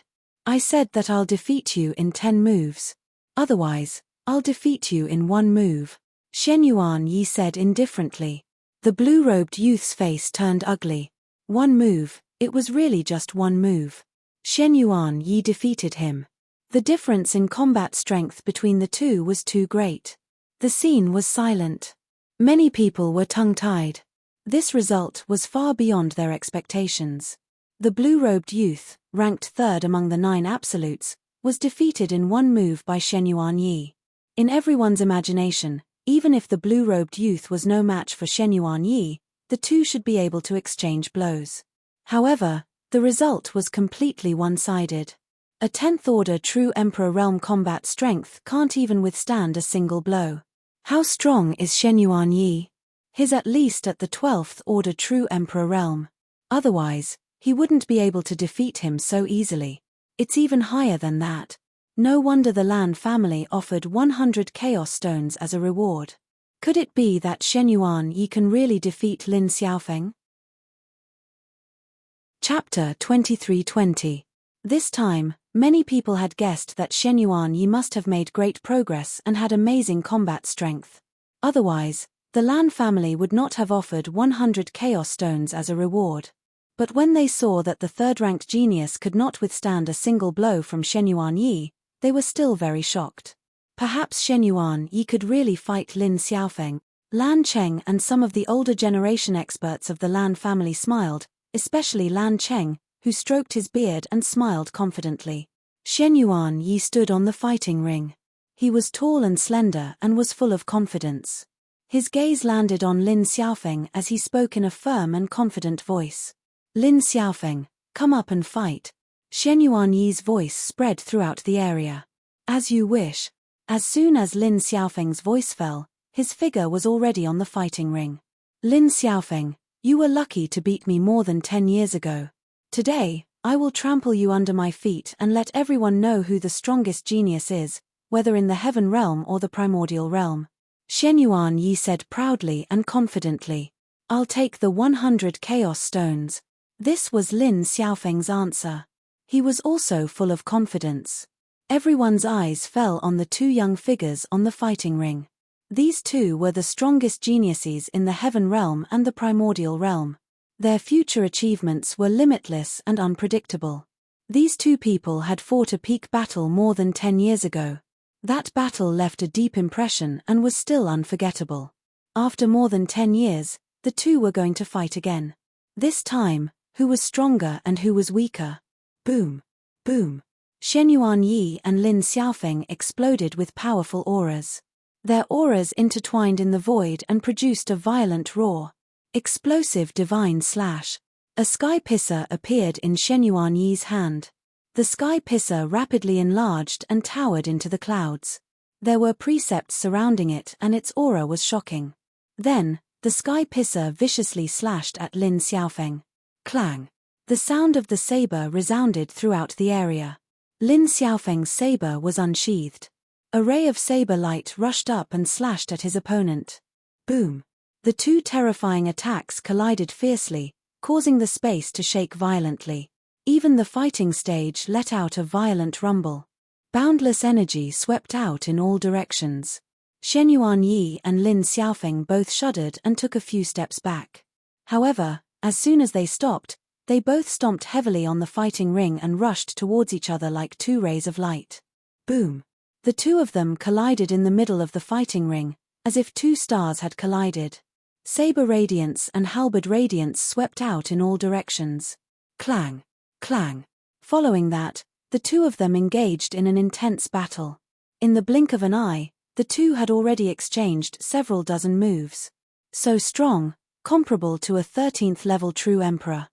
I said that I'll defeat you in 10 moves. Otherwise, I'll defeat you in 1 move, Shen Yuan-yi said indifferently. The blue-robed youth's face turned ugly. 1 move, it was really just 1 move. Shen Yuan-yi defeated him. The difference in combat strength between the two was too great. The scene was silent. Many people were tongue-tied. This result was far beyond their expectations. The blue-robed youth, ranked 3rd among the 9 absolutes, was defeated in 1 move by Shen Yuan-yi. In everyone's imagination, even if the blue-robed youth was no match for Shen Yuan-yi, the two should be able to exchange blows. However, the result was completely one-sided. A 10th order true Emperor realm combat strength can't even withstand a single blow. How strong is Shen Yuan-yi? He's at least at the 12th order true Emperor realm. Otherwise, he wouldn't be able to defeat him so easily. It's even higher than that. No wonder the Lan family offered 100 Chaos Stones as a reward. Could it be that Shen Yuan-yi can really defeat Lin Xiaofeng? Chapter 2320. This time, many people had guessed that Shen Yuan-yi must have made great progress and had amazing combat strength. Otherwise, the Lan family would not have offered 100 Chaos Stones as a reward. But when they saw that the 3rd-ranked genius could not withstand a single blow from Shen Yuan-yi, they were still very shocked. Perhaps Shen Yuan-yi could really fight Lin Xiaofeng. Lan Cheng and some of the older generation experts of the Lan family smiled, especially Lan Cheng, who stroked his beard and smiled confidently. Shen Yuan-yi stood on the fighting ring. He was tall and slender and was full of confidence. His gaze landed on Lin Xiaofeng as he spoke in a firm and confident voice. Lin Xiaofeng, come up and fight. Shen Yuan-yi's voice spread throughout the area. As you wish. As soon as Lin Xiaofeng's voice fell, his figure was already on the fighting ring. Lin Xiaofeng, you were lucky to beat me more than 10 years ago. Today, I will trample you under my feet and let everyone know who the strongest genius is, whether in the heaven realm or the primordial realm. Shen Yuan-yi said proudly and confidently. I'll take the 100 Chaos Stones. This was Lin Xiaofeng's answer. He was also full of confidence. Everyone's eyes fell on the 2 young figures on the fighting ring. These 2 were the strongest geniuses in the heaven realm and the primordial realm. Their future achievements were limitless and unpredictable. These 2 people had fought a peak battle more than 10 years ago. That battle left a deep impression and was still unforgettable. After more than 10 years, the 2 were going to fight again. This time, who was stronger and who was weaker? Boom. Boom. Shen Yuan-yi and Lin Xiaofeng exploded with powerful auras. Their auras intertwined in the void and produced a violent roar. Explosive divine slash. A sky pisser appeared in Shen Yuan-yi's hand. The sky pisser rapidly enlarged and towered into the clouds. There were precepts surrounding it and its aura was shocking. Then, the sky pisser viciously slashed at Lin Xiaofeng. Clang. The sound of the saber resounded throughout the area. Lin Xiaofeng's saber was unsheathed. A ray of saber light rushed up and slashed at his opponent. Boom. The 2 terrifying attacks collided fiercely, causing the space to shake violently. Even the fighting stage let out a violent rumble. Boundless energy swept out in all directions. Shen Yuan-yi and Lin Xiaofeng both shuddered and took a few steps back. However, as soon as they stopped, they both stomped heavily on the fighting ring and rushed towards each other like 2 rays of light. Boom. The 2 of them collided in the middle of the fighting ring, as if 2 stars had collided. Saber radiance and halberd radiance swept out in all directions. Clang. Clang. Following that, the 2 of them engaged in an intense battle. In the blink of an eye, the 2 had already exchanged several dozen moves. So strong, comparable to a 13th level true emperor.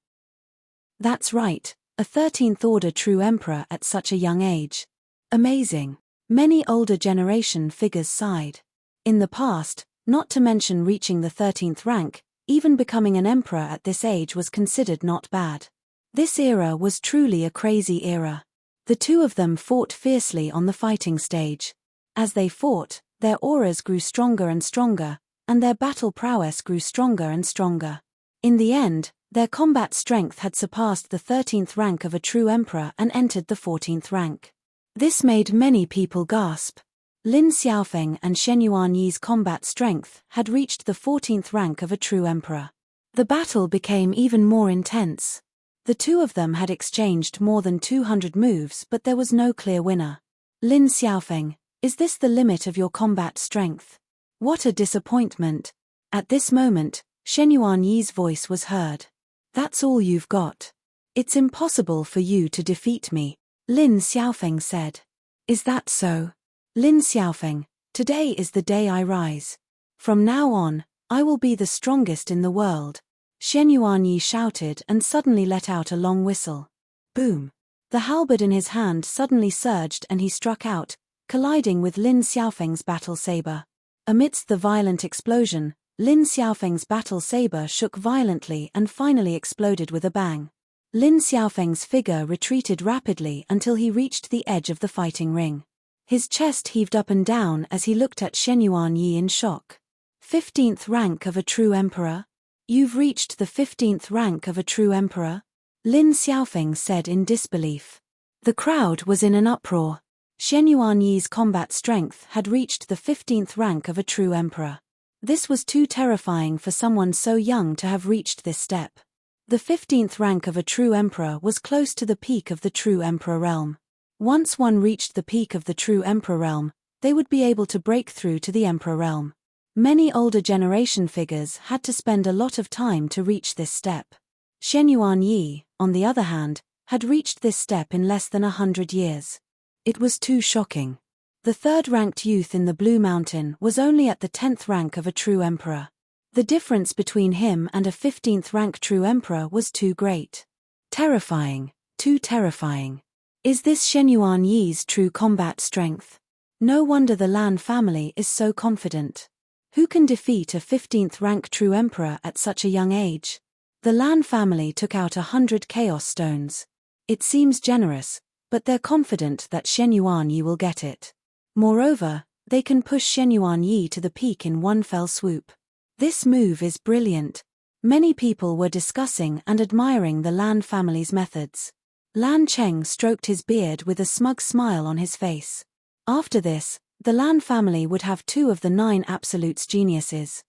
That's right, a 13th order true emperor at such a young age. Amazing. Many older generation figures sighed. In the past, not to mention reaching the 13th rank, even becoming an emperor at this age was considered not bad. This era was truly a crazy era. The 2 of them fought fiercely on the fighting stage. As they fought, their auras grew stronger and stronger, and their battle prowess grew stronger and stronger. In the end, their combat strength had surpassed the 13th rank of a true emperor and entered the 14th rank. This made many people gasp. Lin Xiaofeng and Shen Yuanyi's combat strength had reached the 14th rank of a true emperor. The battle became even more intense. The two of them had exchanged more than 200 moves, but there was no clear winner. Lin Xiaofeng, is this the limit of your combat strength? What a disappointment. At this moment, Shen Yuanyi's voice was heard. That's all you've got. It's impossible for you to defeat me, Lin Xiaofeng said. Is that so? Lin Xiaofeng, today is the day I rise. From now on, I will be the strongest in the world. Shen Yuanyi shouted and suddenly let out a long whistle. Boom! The halberd in his hand suddenly surged and he struck out, colliding with Lin Xiaofeng's battle saber. Amidst the violent explosion, Lin Xiaofeng's battle saber shook violently and finally exploded with a bang. Lin Xiaofeng's figure retreated rapidly until he reached the edge of the fighting ring. His chest heaved up and down as he looked at Shen Yuanyi in shock. 15th rank of a true emperor? You've reached the 15th rank of a true emperor? Lin Xiaofeng said in disbelief. The crowd was in an uproar. Shen Yuanyi's combat strength had reached the 15th rank of a true emperor. This was too terrifying for someone so young to have reached this step. The 15th rank of a true emperor was close to the peak of the true emperor realm. Once one reached the peak of the true emperor realm, they would be able to break through to the emperor realm. Many older generation figures had to spend a lot of time to reach this step. Shen Yuanyi, on the other hand, had reached this step in less than 100 years. It was too shocking. The third-ranked youth in the Blue Mountain was only at the 10th rank of a true emperor. The difference between him and a 15th rank true emperor was too great. Terrifying, too terrifying. Is this Shen Yuanyi's true combat strength? No wonder the Lan family is so confident. Who can defeat a 15th rank true emperor at such a young age? The Lan family took out 100 chaos stones. It seems generous, but they're confident that Shen Yuanyi will get it. Moreover, they can push Shen Yuanyi to the peak in one fell swoop. This move is brilliant. Many people were discussing and admiring the Lan family's methods. Lan Cheng stroked his beard with a smug smile on his face. After this, the Lan family would have 2 of the 9 absolutes geniuses.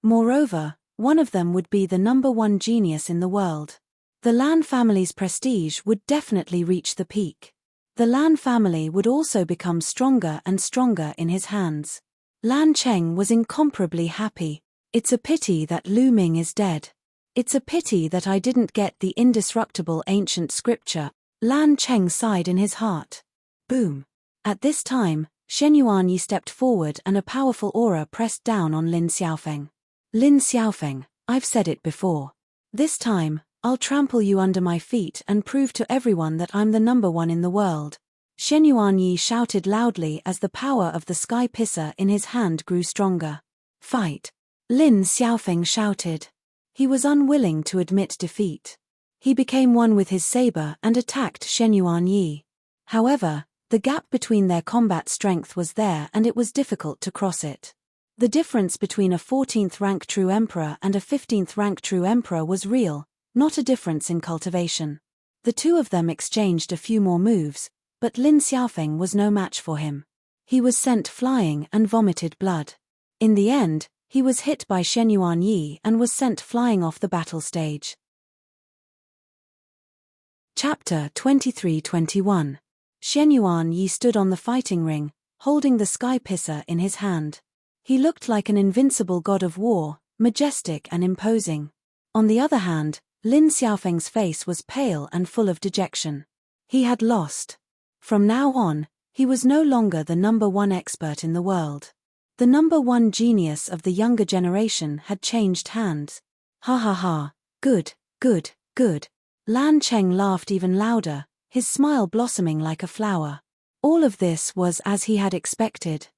Moreover, one of them would be the #1 genius in the world. The Lan family's prestige would definitely reach the peak. The Lan family would also become stronger and stronger in his hands. Lan Cheng was incomparably happy. It's a pity that Lu Ming is dead. It's a pity that I didn't get the indestructible ancient scripture, Lan Cheng sighed in his heart. Boom. At this time, Shen Yuanyi stepped forward and a powerful aura pressed down on Lin Xiaofeng. Lin Xiaofeng, I've said it before. This time, I'll trample you under my feet and prove to everyone that I'm the #1 in the world. Shen Yuanyi shouted loudly as the power of the sky pisser in his hand grew stronger. Fight! Lin Xiaofeng shouted. He was unwilling to admit defeat. He became one with his saber and attacked Shen Yuanyi. However, the gap between their combat strength was there and it was difficult to cross it. The difference between a 14th rank true emperor and a 15th rank true emperor was real, not a difference in cultivation. The two of them exchanged a few more moves, but Lin Xiaofeng was no match for him. He was sent flying and vomited blood. In the end, he was hit by Shen Yuanyi and was sent flying off the battle stage. Chapter 23-21. Shen Yuanyi stood on the fighting ring, holding the sky pisser in his hand. He looked like an invincible god of war, majestic and imposing. On the other hand, Lin Xiaofeng's face was pale and full of dejection. He had lost. From now on, he was no longer the #1 expert in the world. The #1 genius of the younger generation had changed hands. Ha ha ha, good, good, good. Lan Cheng laughed even louder, his smile blossoming like a flower. All of this was as he had expected.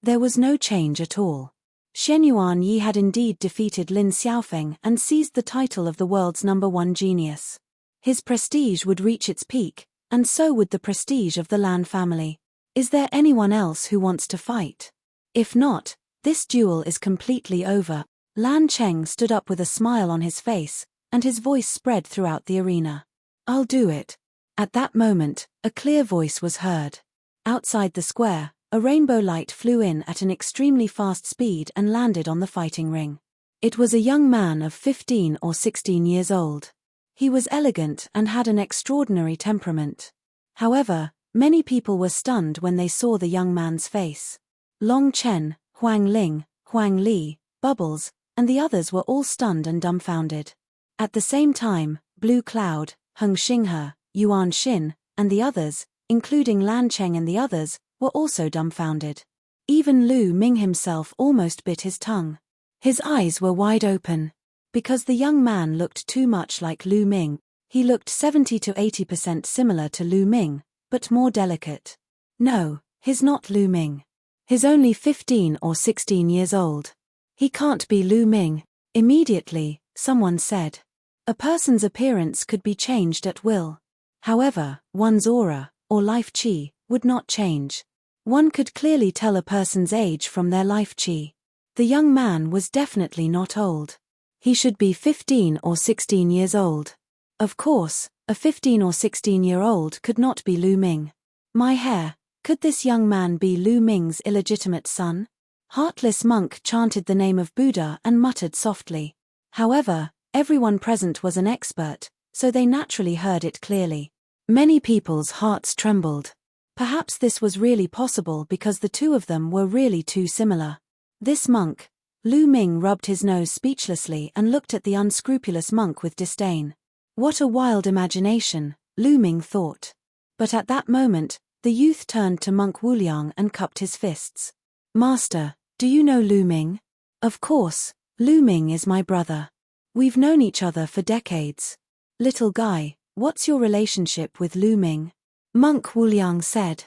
There was no change at all. Shen Yuanyi had indeed defeated Lin Xiaofeng and seized the title of the world's #1 genius. His prestige would reach its peak, and so would the prestige of the Lan family. Is there anyone else who wants to fight? If not, this duel is completely over. Lan Cheng stood up with a smile on his face, and his voice spread throughout the arena. "I'll do it." At that moment, a clear voice was heard. Outside the square, a rainbow light flew in at an extremely fast speed and landed on the fighting ring. It was a young man of 15 or 16 years old. He was elegant and had an extraordinary temperament. However, many people were stunned when they saw the young man's face. Long Chen, Huang Ling, Huang Li, Bubbles, and the others were all stunned and dumbfounded. At the same time, Blue Cloud, Heng Xinghe, Yuan Xin, and the others, including Lan Cheng and the others, were also dumbfounded. Even Lu Ming himself almost bit his tongue. His eyes were wide open. Because the young man looked too much like Lu Ming, he looked 70 to 80% similar to Lu Ming, but more delicate. No, he's not Lu Ming. He's only 15 or 16 years old. He can't be Lu Ming. Immediately, someone said. A person's appearance could be changed at will. However, one's aura, or life chi, would not change. One could clearly tell a person's age from their life chi. The young man was definitely not old. He should be 15 or 16 years old. Of course, a 15 or 16-year-old could not be Lu Ming. My hair, could this young man be Lu Ming's illegitimate son? Heartless monk chanted the name of Buddha and muttered softly. However, everyone present was an expert, so they naturally heard it clearly. Many people's hearts trembled. Perhaps this was really possible because the two of them were really too similar. This monk, Lu Ming rubbed his nose speechlessly and looked at the unscrupulous monk with disdain. What a wild imagination, Lu Ming thought. But at that moment, the youth turned to Monk Wuliang and cupped his fists. "Master, do you know Lu Ming?" "Of course, Lu Ming is my brother. We've known each other for decades." "Little guy, what's your relationship with Lu Ming?" Monk Wuliang said.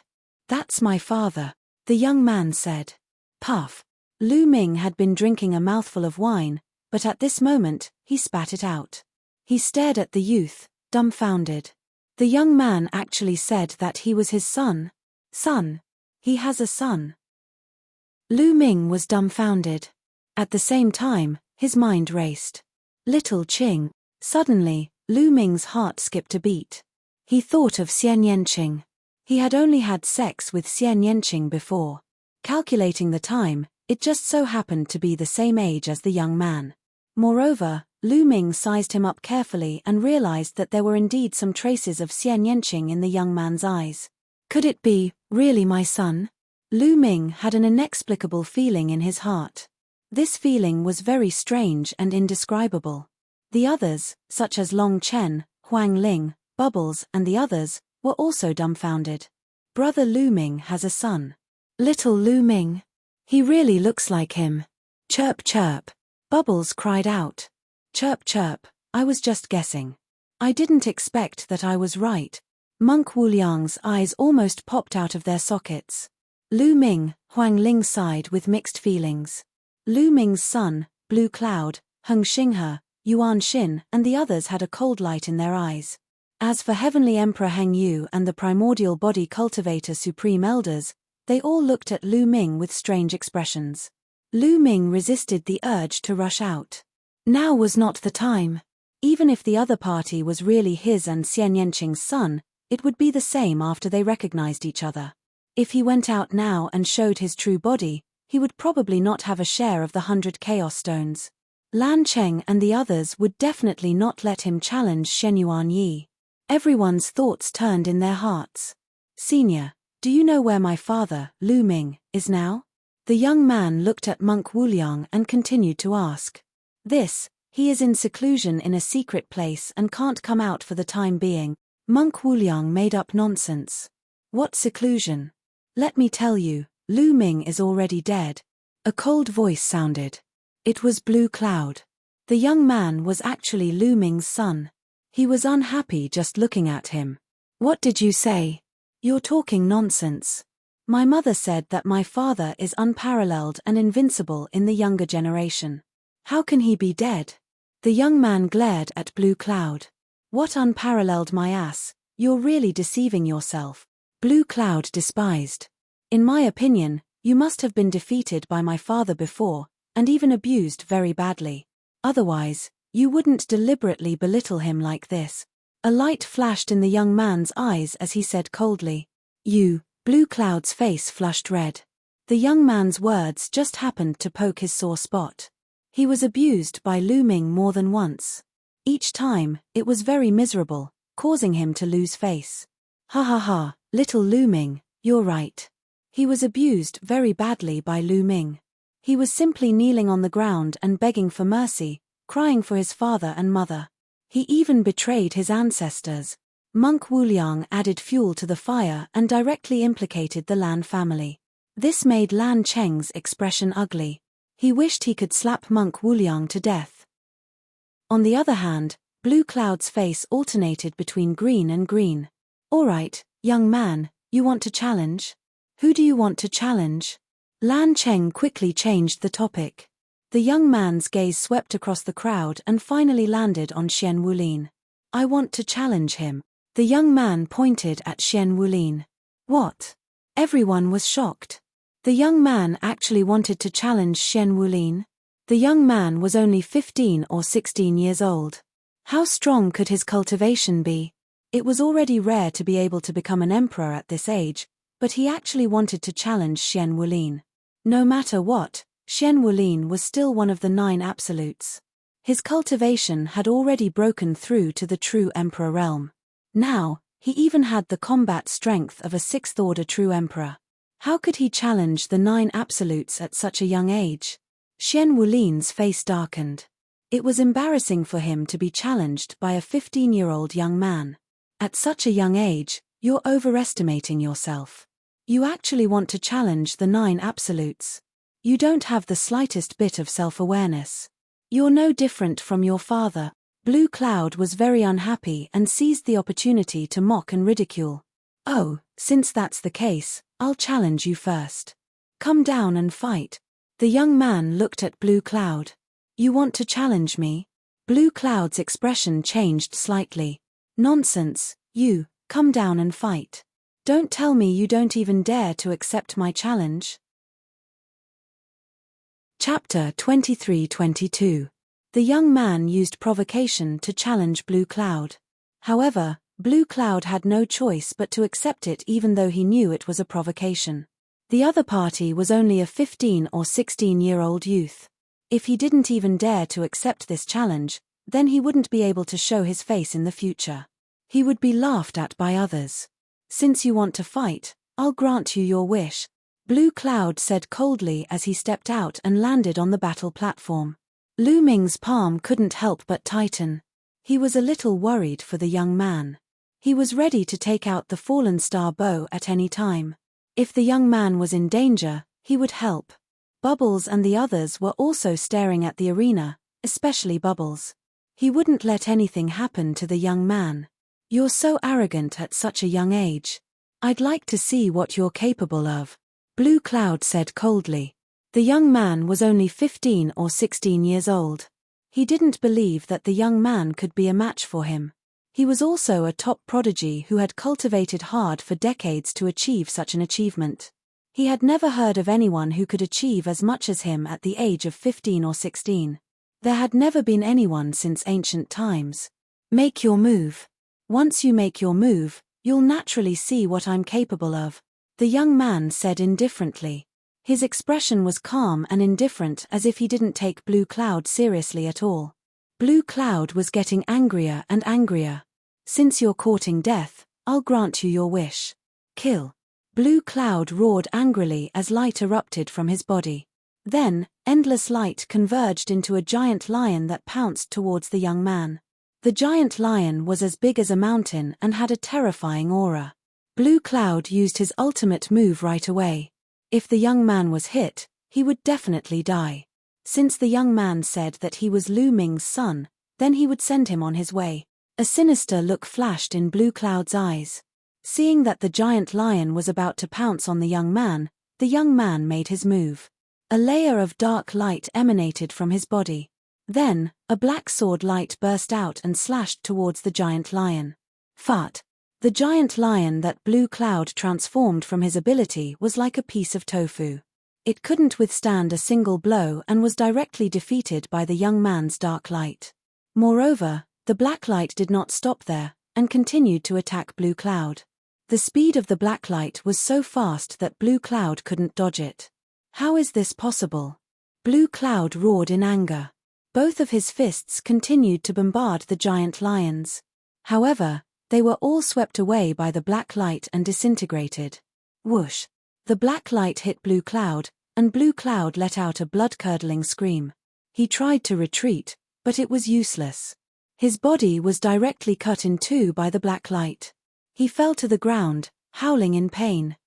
"That's my father," the young man said. Puff. Lu Ming had been drinking a mouthful of wine, but at this moment, he spat it out. He stared at the youth, dumbfounded. The young man actually said that he was his son. Son? He has a son. Lu Ming was dumbfounded. At the same time, his mind raced. Little Qing. Suddenly, Lu Ming's heart skipped a beat. He thought of Xian Yanqing. He had only had sex with Xian Yanqing before. Calculating the time, it just so happened to be the same age as the young man. Moreover, Lu Ming sized him up carefully and realized that there were indeed some traces of Xian Yanqing in the young man's eyes. Could it be, really my son? Lu Ming had an inexplicable feeling in his heart. This feeling was very strange and indescribable. The others, such as Long Chen, Huang Ling, Bubbles, and the others, were also dumbfounded. Brother Lu Ming has a son. Little Lu Ming. He really looks like him. Chirp chirp. Bubbles cried out. Chirp chirp, I was just guessing. I didn't expect that I was right. Monk Wuliang's eyes almost popped out of their sockets. Lu Ming, Huang Ling sighed with mixed feelings. Lu Ming's son, Blue Cloud, Heng Xinghe, Yuan Xin, and the others had a cold light in their eyes. As for Heavenly Emperor Heng Yu and the Primordial Body Cultivator Supreme Elders, they all looked at Lu Ming with strange expressions. Lu Ming resisted the urge to rush out. Now was not the time. Even if the other party was really his and Xian Yanqing's son, it would be the same after they recognized each other. If he went out now and showed his true body, he would probably not have a share of the 100 Chaos Stones. Lan Cheng and the others would definitely not let him challenge Shenyuan Yi. Everyone's thoughts turned in their hearts. Senior, do you know where my father, Lu Ming, is now? The young man looked at Monk Wuliang and continued to ask. He is in seclusion in a secret place and can't come out for the time being. Monk Wuliang made up nonsense. What seclusion? Let me tell you, Lu Ming is already dead. A cold voice sounded. It was Blue Cloud. The young man was actually Lu Ming's son. He was unhappy just looking at him. What did you say? You're talking nonsense. My mother said that my father is unparalleled and invincible in the younger generation. How can he be dead? The young man glared at Blue Cloud. What unparalleled my ass, you're really deceiving yourself. Blue Cloud despised. In my opinion, you must have been defeated by my father before, and even abused very badly. Otherwise, you wouldn't deliberately belittle him like this. A light flashed in the young man's eyes as he said coldly, "You." Blue Cloud's face flushed red. The young man's words just happened to poke his sore spot. He was abused by Lu Ming more than once. Each time, it was very miserable, causing him to lose face. Ha ha ha, little Lu Ming, you're right. He was abused very badly by Lu Ming. He was simply kneeling on the ground and begging for mercy, crying for his father and mother. He even betrayed his ancestors. Monk Wuliang added fuel to the fire and directly implicated the Lan family. This made Lan Cheng's expression ugly. He wished he could slap Monk Wuliang to death. On the other hand, Blue Cloud's face alternated between green and green. "All right, young man, you want to challenge? Who do you want to challenge?" Lan Cheng quickly changed the topic. The young man's gaze swept across the crowd and finally landed on Xian Wulin. "I want to challenge him." The young man pointed at Xian Wulin. "What?" Everyone was shocked. The young man actually wanted to challenge Xian Wulin. The young man was only 15 or 16 years old. How strong could his cultivation be? It was already rare to be able to become an emperor at this age, but he actually wanted to challenge Xian Wulin. No matter what, Xian Wulin was still one of the 9 absolutes. His cultivation had already broken through to the true emperor realm. Now, he even had the combat strength of a 6th-order true emperor. How could he challenge the 9 absolutes at such a young age? Xian Wulin's face darkened. It was embarrassing for him to be challenged by a 15-year-old young man. At such a young age, you're overestimating yourself. You actually want to challenge the 9 absolutes. You don't have the slightest bit of self-awareness. You're no different from your father. Blue Cloud was very unhappy and seized the opportunity to mock and ridicule. "Oh, since that's the case, I'll challenge you first. Come down and fight." The young man looked at Blue Cloud. "You want to challenge me?" Blue Cloud's expression changed slightly. "Nonsense, you, come down and fight. Don't tell me you don't even dare to accept my challenge." Chapter 23-22. The young man used provocation to challenge Blue Cloud. However, Blue Cloud had no choice but to accept it even though he knew it was a provocation. The other party was only a 15 or 16-year-old youth. If he didn't even dare to accept this challenge, then he wouldn't be able to show his face in the future. He would be laughed at by others. "Since you want to fight, I'll grant you your wish," Blue Cloud said coldly as he stepped out and landed on the battle platform. Lu Ming's palm couldn't help but tighten. He was a little worried for the young man. He was ready to take out the Fallen Star bow at any time. If the young man was in danger, he would help. Bubbles and the others were also staring at the arena, especially Bubbles. He wouldn't let anything happen to the young man. "You're so arrogant at such a young age. I'd like to see what you're capable of," Blue Cloud said coldly. The young man was only 15 or 16 years old. He didn't believe that the young man could be a match for him. He was also a top prodigy who had cultivated hard for decades to achieve such an achievement. He had never heard of anyone who could achieve as much as him at the age of 15 or 16. There had never been anyone since ancient times. "Make your move. Once you make your move, you'll naturally see what I'm capable of," the young man said indifferently. His expression was calm and indifferent as if he didn't take Blue Cloud seriously at all. Blue Cloud was getting angrier and angrier. "Since you're courting death, I'll grant you your wish. Kill." Blue Cloud roared angrily as light erupted from his body. Then, endless light converged into a giant lion that pounced towards the young man. The giant lion was as big as a mountain and had a terrifying aura. Blue Cloud used his ultimate move right away. If the young man was hit, he would definitely die. Since the young man said that he was Lu Ming's son, then he would send him on his way. A sinister look flashed in Blue Cloud's eyes. Seeing that the giant lion was about to pounce on the young man made his move. A layer of dark light emanated from his body. Then, a black sword light burst out and slashed towards the giant lion. Fart! The giant lion that Blue Cloud transformed from his ability was like a piece of tofu. It couldn't withstand a single blow and was directly defeated by the young man's dark light. Moreover, the black light did not stop there, and continued to attack Blue Cloud. The speed of the black light was so fast that Blue Cloud couldn't dodge it. How is this possible? Blue Cloud roared in anger. Both of his fists continued to bombard the giant lions. However, they were all swept away by the black light and disintegrated. Whoosh! The black light hit Blue Cloud, and Blue Cloud let out a blood-curdling scream. He tried to retreat, but it was useless. His body was directly cut in two by the black light. He fell to the ground, howling in pain.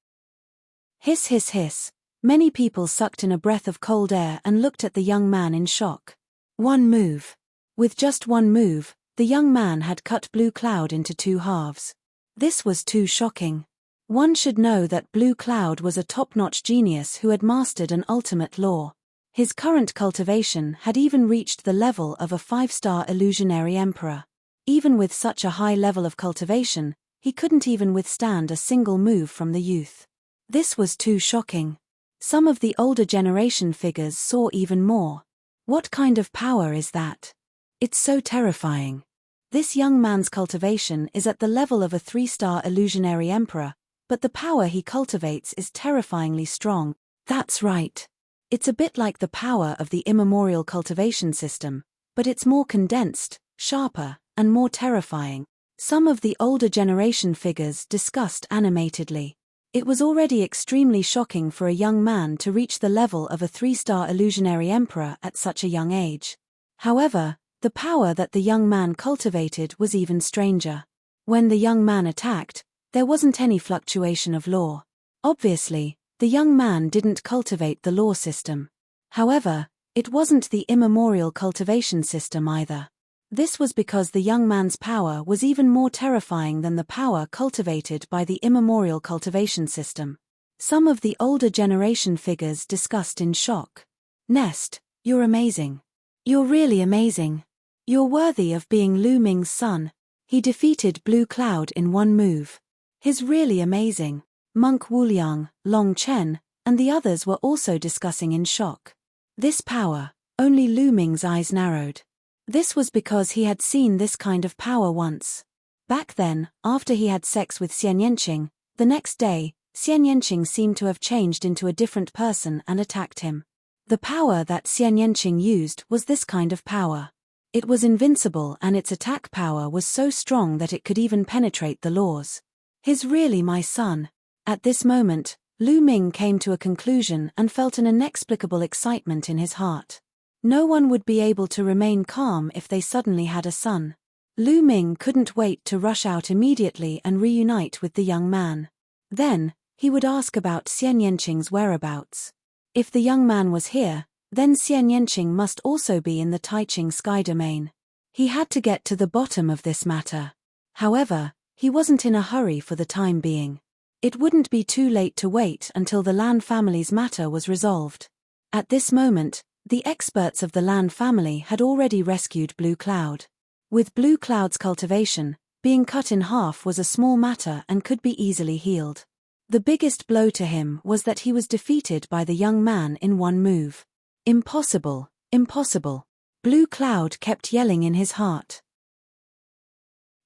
Hiss hiss hiss. Many people sucked in a breath of cold air and looked at the young man in shock. One move. With just one move, the young man had cut Blue Cloud into two halves. This was too shocking. One should know that Blue Cloud was a top-notch genius who had mastered an ultimate law. His current cultivation had even reached the level of a 5-star illusionary emperor. Even with such a high level of cultivation, he couldn't even withstand a single move from the youth. This was too shocking. Some of the older generation figures saw even more. What kind of power is that? It's so terrifying. This young man's cultivation is at the level of a 3-star illusionary emperor, but the power he cultivates is terrifyingly strong. That's right. It's a bit like the power of the immemorial cultivation system, but it's more condensed, sharper, and more terrifying. Some of the older generation figures discussed animatedly. It was already extremely shocking for a young man to reach the level of a 3-star illusionary emperor at such a young age. However, the power that the young man cultivated was even stranger. When the young man attacked, there wasn't any fluctuation of law. Obviously, the young man didn't cultivate the law system. However, it wasn't the immemorial cultivation system either. This was because the young man's power was even more terrifying than the power cultivated by the immemorial cultivation system. Some of the older generation figures discussed in shock. Nest, you're amazing. You're really amazing. You're worthy of being Lu Ming's son. He defeated Blue Cloud in one move. He's really amazing. Monk Wuliang, Long Chen, and the others were also discussing in shock. This power, only Lu Ming's eyes narrowed. This was because he had seen this kind of power once. Back then, after he had sex with Xian Yanqing, the next day, Xian Yanqing seemed to have changed into a different person and attacked him. The power that Xian Yanqing used was this kind of power. It was invincible and its attack power was so strong that it could even penetrate the laws. He's really my son. At this moment, Lu Ming came to a conclusion and felt an inexplicable excitement in his heart. No one would be able to remain calm if they suddenly had a son. Lu Ming couldn't wait to rush out immediately and reunite with the young man. Then, he would ask about Xian Yanqing's whereabouts. If the young man was here, then Xian Yanqing must also be in the Taiqing sky domain. He had to get to the bottom of this matter. However, he wasn't in a hurry for the time being. It wouldn't be too late to wait until the Lan family's matter was resolved. At this moment, the experts of the Lan family had already rescued Blue Cloud. With Blue Cloud's cultivation, being cut in half was a small matter and could be easily healed. The biggest blow to him was that he was defeated by the young man in one move. Impossible, impossible. Blue Cloud kept yelling in his heart.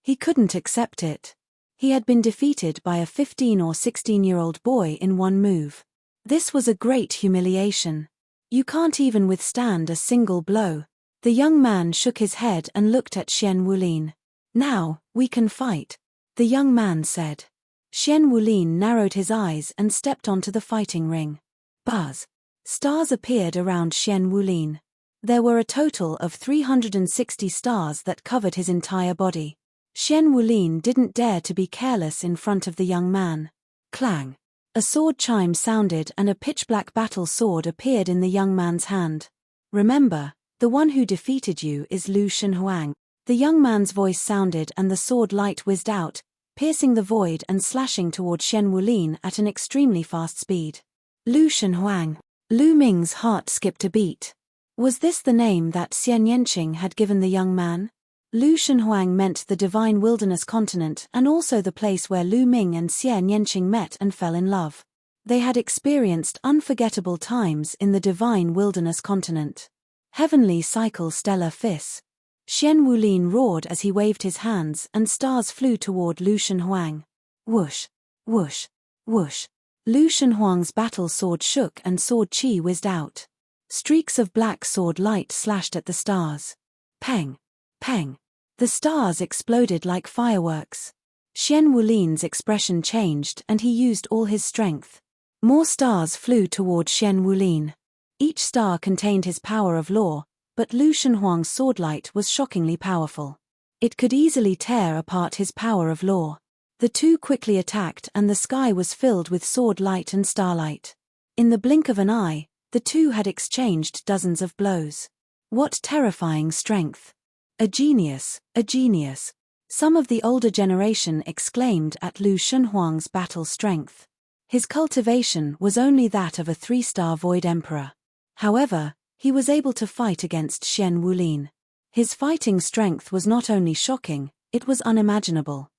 He couldn't accept it. He had been defeated by a 15 or 16-year-old boy in one move. This was a great humiliation. You can't even withstand a single blow. The young man shook his head and looked at Xian Wulin. Now, we can fight, the young man said. Xian Wulin narrowed his eyes and stepped onto the fighting ring. Buzz. Stars appeared around Xian Wulin. There were a total of 360 stars that covered his entire body. Xian Wulin didn't dare to be careless in front of the young man. Clang. A sword chime sounded and a pitch-black battle sword appeared in the young man's hand. Remember, the one who defeated you is Lu Shenhuang. The young man's voice sounded and the sword light whizzed out, piercing the void and slashing toward Xian Wulin at an extremely fast speed. Lu Shenhuang. Lu Ming's heart skipped a beat. Was this the name that Xian Yanqing had given the young man? Lu Shenhuang meant the divine wilderness continent and also the place where Lu Ming and Xian Yanqing met and fell in love. They had experienced unforgettable times in the divine wilderness continent. Heavenly cycle stellar fis. Xian Wulin roared as he waved his hands and stars flew toward Lu Shenhuang. Whoosh, whoosh, whoosh. Lu Shenhuang's battle sword shook and sword chi whizzed out. Streaks of black sword light slashed at the stars. Peng, peng. The stars exploded like fireworks. Xian Wulin's expression changed and he used all his strength. More stars flew toward Xian Wulin. Each star contained his power of law, but Lu Shenhuang's swordlight was shockingly powerful. It could easily tear apart his power of law. The two quickly attacked and the sky was filled with sword light and starlight. In the blink of an eye, the two had exchanged dozens of blows. What terrifying strength! A genius, a genius. Some of the older generation exclaimed at Lu Shenhuang's battle strength. His cultivation was only that of a 3-star Void Emperor. However, he was able to fight against Xian Wulin. His fighting strength was not only shocking, it was unimaginable.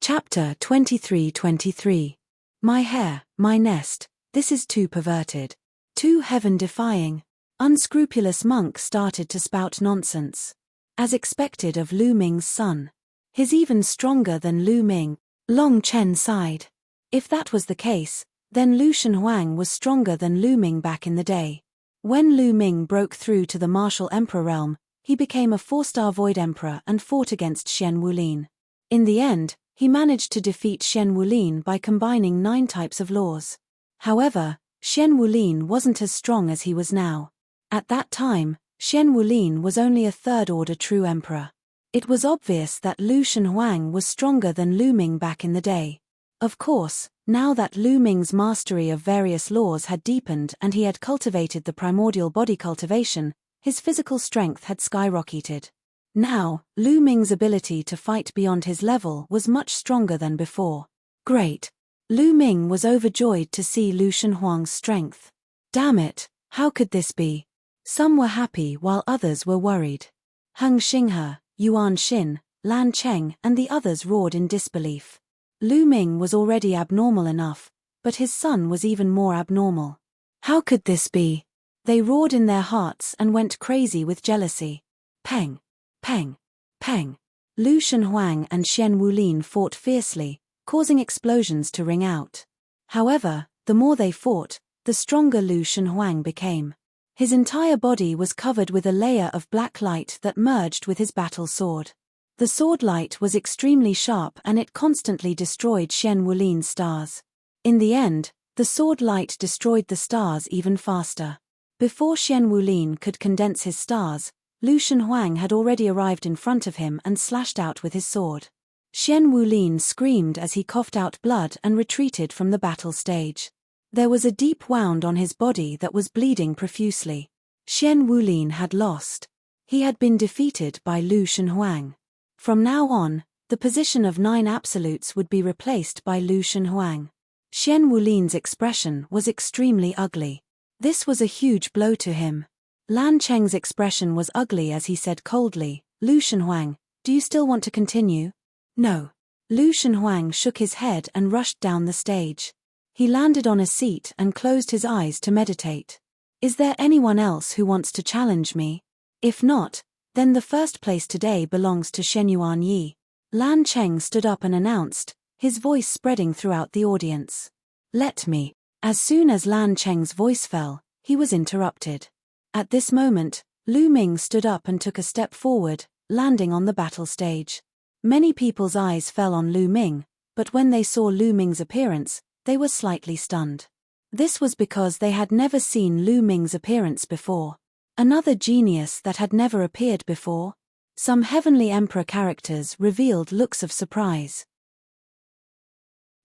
Chapter 23-23. My hair, my nest, this is too perverted. Too heaven-defying. Unscrupulous monk started to spout nonsense. As expected of Lu Ming's son. He's even stronger than Lu Ming. Long Chen sighed. If that was the case, then Lu Shenhuang was stronger than Lu Ming back in the day. When Lu Ming broke through to the martial emperor realm, he became a 4-star Void Emperor and fought against Xian Wulin. In the end, he managed to defeat Xian Wulin by combining 9 types of laws. However, Xian Wulin wasn't as strong as he was now. At that time, Xian Wulin was only a 3rd-order true emperor. It was obvious that Lu Shenhuang was stronger than Lu Ming back in the day. Of course, now that Lu Ming's mastery of various laws had deepened and he had cultivated the primordial body cultivation, his physical strength had skyrocketed. Now, Lu Ming's ability to fight beyond his level was much stronger than before. Great! Lu Ming was overjoyed to see Lu Shenhuang's strength. Damn it, how could this be? Some were happy while others were worried. Heng Xinghe, Yuan Xin, Lan Cheng and the others roared in disbelief. Lu Ming was already abnormal enough, but his son was even more abnormal. How could this be? They roared in their hearts and went crazy with jealousy. Peng, peng, peng. Lu Shenhuang and Xian Wulin fought fiercely, causing explosions to ring out. However, the more they fought, the stronger Lu Shenhuang became. His entire body was covered with a layer of black light that merged with his battle sword. The sword light was extremely sharp and it constantly destroyed Xian Wulin's stars. In the end, the sword light destroyed the stars even faster. Before Xian Wulin could condense his stars, Lu Shenhuang had already arrived in front of him and slashed out with his sword. Xian Wulin screamed as he coughed out blood and retreated from the battle stage. There was a deep wound on his body that was bleeding profusely. Xian Wulin had lost. He had been defeated by Lu Shenhuang. From now on, the position of 9 absolutes would be replaced by Lu Shenhuang. Xian Wulin's expression was extremely ugly. This was a huge blow to him. Lan Cheng's expression was ugly as he said coldly, Lu Shenhuang, do you still want to continue? No. Lu Shenhuang shook his head and rushed down the stage. He landed on a seat and closed his eyes to meditate. Is there anyone else who wants to challenge me? If not, then the first place today belongs to Shenyuan Yi. Lan Cheng stood up and announced, his voice spreading throughout the audience. Let me. As soon as Lan Cheng's voice fell, he was interrupted. At this moment, Lu Ming stood up and took a step forward, landing on the battle stage. Many people's eyes fell on Lu Ming, but when they saw Lu Ming's appearance, they were slightly stunned. This was because they had never seen Lu Ming's appearance before. Another genius that had never appeared before. Some Heavenly Emperor characters revealed looks of surprise.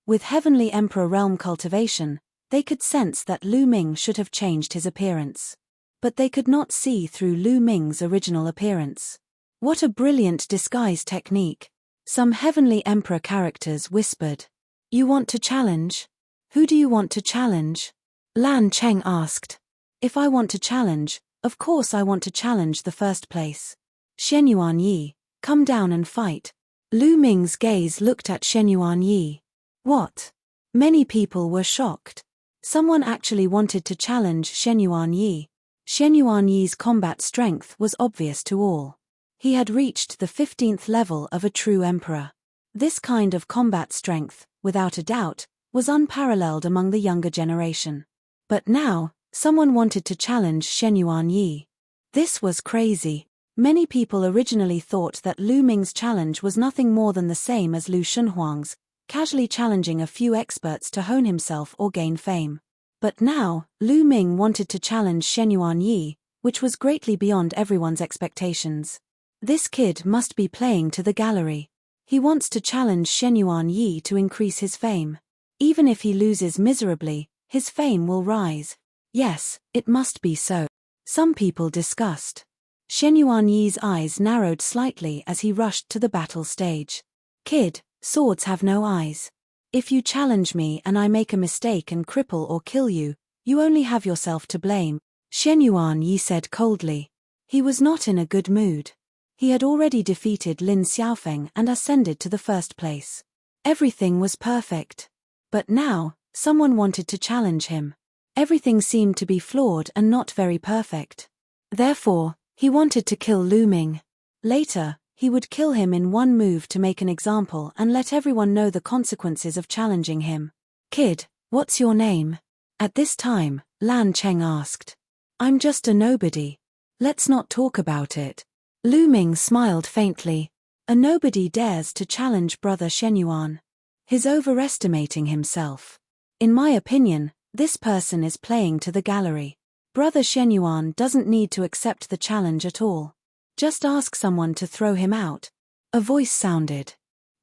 With Heavenly Emperor realm cultivation, they could sense that Lu Ming should have changed his appearance. But they could not see through Lu Ming's original appearance. What a brilliant disguise technique. Some Heavenly Emperor characters whispered. You want to challenge? Who do you want to challenge? Lan Cheng asked. If I want to challenge, of course I want to challenge the first place. Shenyuan Yi, come down and fight. Lu Ming's gaze looked at Shenyuan Yi. What? Many people were shocked. Someone actually wanted to challenge Shen Yuanyi. Shen Yuanyi's combat strength was obvious to all. He had reached the 15th level of a true emperor. This kind of combat strength, without a doubt, was unparalleled among the younger generation. But now, someone wanted to challenge Shen Yuanyi. This was crazy. Many people originally thought that Lu Ming's challenge was nothing more than the same as Lu Shunhuang's, casually challenging a few experts to hone himself or gain fame. But now, Lu Ming wanted to challenge Shen Yuanyi, which was greatly beyond everyone's expectations. This kid must be playing to the gallery. He wants to challenge Shen Yuanyi to increase his fame. Even if he loses miserably, his fame will rise. Yes, it must be so. Some people discussed. Shen Yuanyi's eyes narrowed slightly as he rushed to the battle stage. Kid, swords have no eyes. If you challenge me and I make a mistake and cripple or kill you, you only have yourself to blame, Shen Yuanyi said coldly. He was not in a good mood. He had already defeated Lin Xiaofeng and ascended to the first place. Everything was perfect. But now, someone wanted to challenge him. Everything seemed to be flawed and not very perfect. Therefore, he wanted to kill Lu Ming. Later, he would kill him in one move to make an example and let everyone know the consequences of challenging him. Kid, what's your name? At this time, Lan Cheng asked. I'm just a nobody. Let's not talk about it. Lu Ming smiled faintly. A nobody dares to challenge brother Shen Yuan. He's overestimating himself. In my opinion, this person is playing to the gallery. Brother Shen Yuan doesn't need to accept the challenge at all. Just ask someone to throw him out. A voice sounded.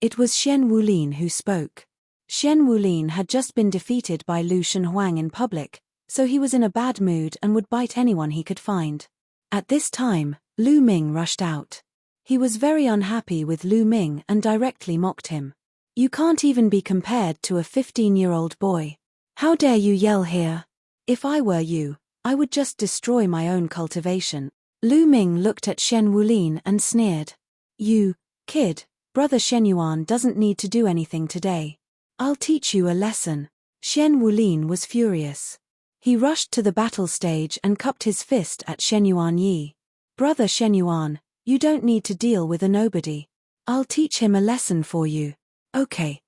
It was Shen Wulin who spoke. Shen Wulin had just been defeated by Lu Shunhuang in public, so he was in a bad mood and would bite anyone he could find. At this time, Lu Ming rushed out. He was very unhappy with Lu Ming and directly mocked him. You can't even be compared to a 15-year-old boy. How dare you yell here? If I were you, I would just destroy my own cultivation. Lu Ming looked at Shen Wulin and sneered. You, kid, brother Shen Yuan doesn't need to do anything today. I'll teach you a lesson. Shen Wulin was furious. He rushed to the battle stage and cupped his fist at Shen Yuanyi. Brother Shen Yuan, you don't need to deal with a nobody. I'll teach him a lesson for you. Okay.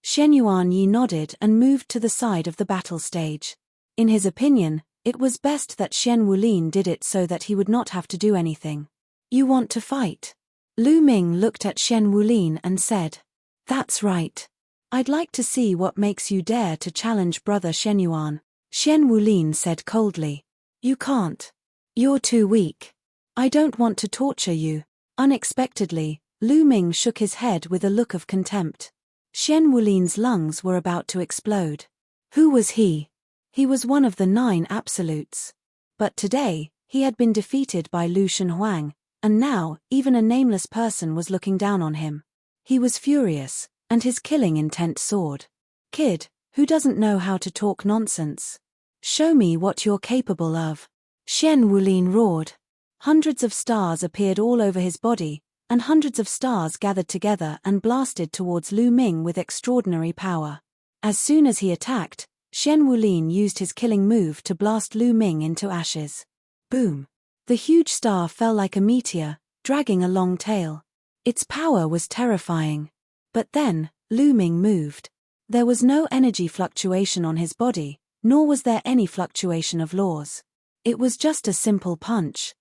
Shen Yuanyi nodded and moved to the side of the battle stage. In his opinion, it was best that Shen Wulin did it so that he would not have to do anything. You want to fight? Lu Ming looked at Shen Wulin and said. That's right. I'd like to see what makes you dare to challenge brother Shen Yuan. Shen Wulin said coldly. You can't. You're too weak. I don't want to torture you. Unexpectedly, Lu Ming shook his head with a look of contempt. Shen Wulin's lungs were about to explode. Who was he? He was one of the 9 absolutes. But today, he had been defeated by Lu Shunhuang, and now, even a nameless person was looking down on him. He was furious, and his killing intent soared. Kid, who doesn't know how to talk nonsense? Show me what you're capable of. Shen Wulin roared. Hundreds of stars appeared all over his body, and hundreds of stars gathered together and blasted towards Lu Ming with extraordinary power. As soon as he attacked, Shen Wulin used his killing move to blast Lu Ming into ashes. Boom! The huge star fell like a meteor, dragging a long tail. Its power was terrifying. But then, Lu Ming moved. There was no energy fluctuation on his body, nor was there any fluctuation of laws. It was just a simple punch.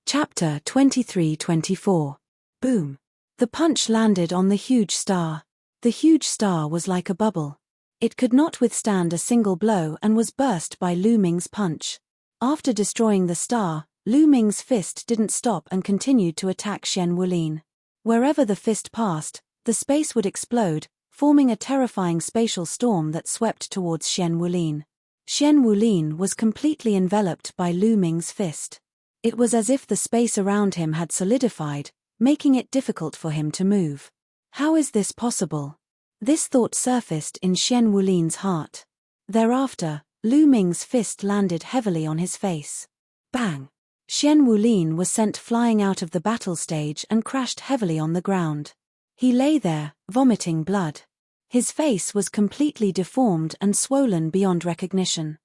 Chapter 23-24. Boom! The punch landed on the huge star. The huge star was like a bubble. It could not withstand a single blow and was burst by Lu Ming's punch. After destroying the star, Lu Ming's fist didn't stop and continued to attack Shen Wulin. Wherever the fist passed, the space would explode, forming a terrifying spatial storm that swept towards Shen Wulin. Shen Wulin was completely enveloped by Lu Ming's fist. It was as if the space around him had solidified, making it difficult for him to move. How is this possible? This thought surfaced in Shen Wulin's heart. Thereafter, Lu Ming's fist landed heavily on his face. Bang! Xian Wulin was sent flying out of the battle stage and crashed heavily on the ground. He lay there, vomiting blood. His face was completely deformed and swollen beyond recognition.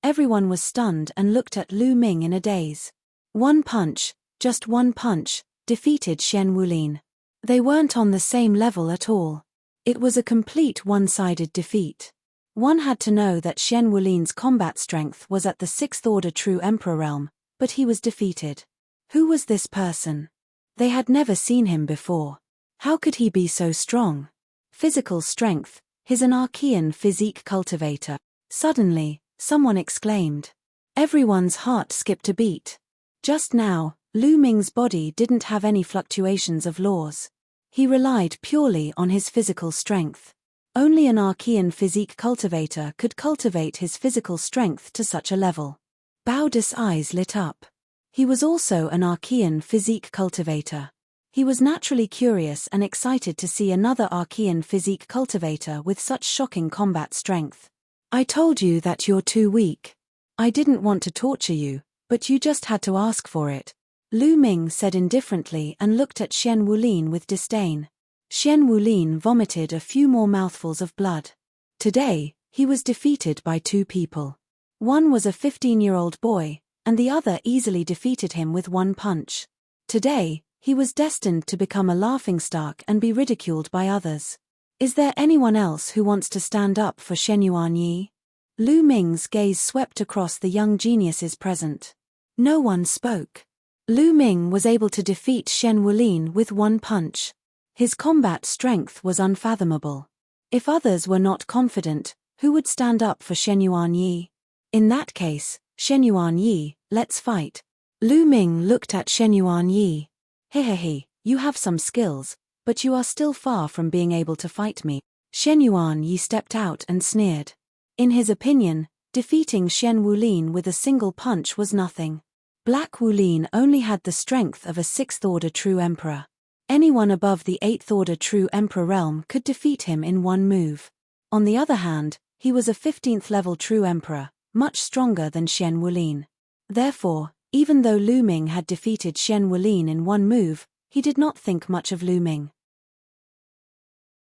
Everyone was stunned and looked at Lu Ming in a daze. One punch, just one punch, defeated Xian Wulin. They weren't on the same level at all. It was a complete one-sided defeat. One had to know that Xian Wulin's combat strength was at the 6th order true emperor realm, but he was defeated. Who was this person? They had never seen him before. How could he be so strong? Physical strength, he's an Archean physique cultivator. Suddenly, someone exclaimed. Everyone's heart skipped a beat. Just now, Lu Ming's body didn't have any fluctuations of laws. He relied purely on his physical strength. Only an Archean physique cultivator could cultivate his physical strength to such a level. Bao's eyes lit up. He was also an Archean physique cultivator. He was naturally curious and excited to see another Archean physique cultivator with such shocking combat strength. I told you that you're too weak. I didn't want to torture you, but you just had to ask for it, Lu Ming said indifferently and looked at Xian Wulin with disdain. Xian Wulin vomited a few more mouthfuls of blood. Today, he was defeated by two people. One was a 15-year-old boy, and the other easily defeated him with one punch. Today, he was destined to become a laughingstock and be ridiculed by others. Is there anyone else who wants to stand up for Shen Yuanyi? Lu Ming's gaze swept across the young geniuses present. No one spoke. Lu Ming was able to defeat Xian Wulin with one punch. His combat strength was unfathomable. If others were not confident, who would stand up for Shen Yuanyi? In that case, Shen Yuanyi, let's fight. Lu Ming looked at Shen Yuanyi. Hehehe, you have some skills, but you are still far from being able to fight me. Shen Yuanyi stepped out and sneered. In his opinion, defeating Xian Wulin with a single punch was nothing. Black Wulin only had the strength of a 6th order true emperor. Anyone above the 8th order true emperor realm could defeat him in one move. On the other hand, he was a 15th level true emperor, much stronger than Xian Wulin. Therefore, even though Lu Ming had defeated Xian Wulin in one move, he did not think much of Lu Ming.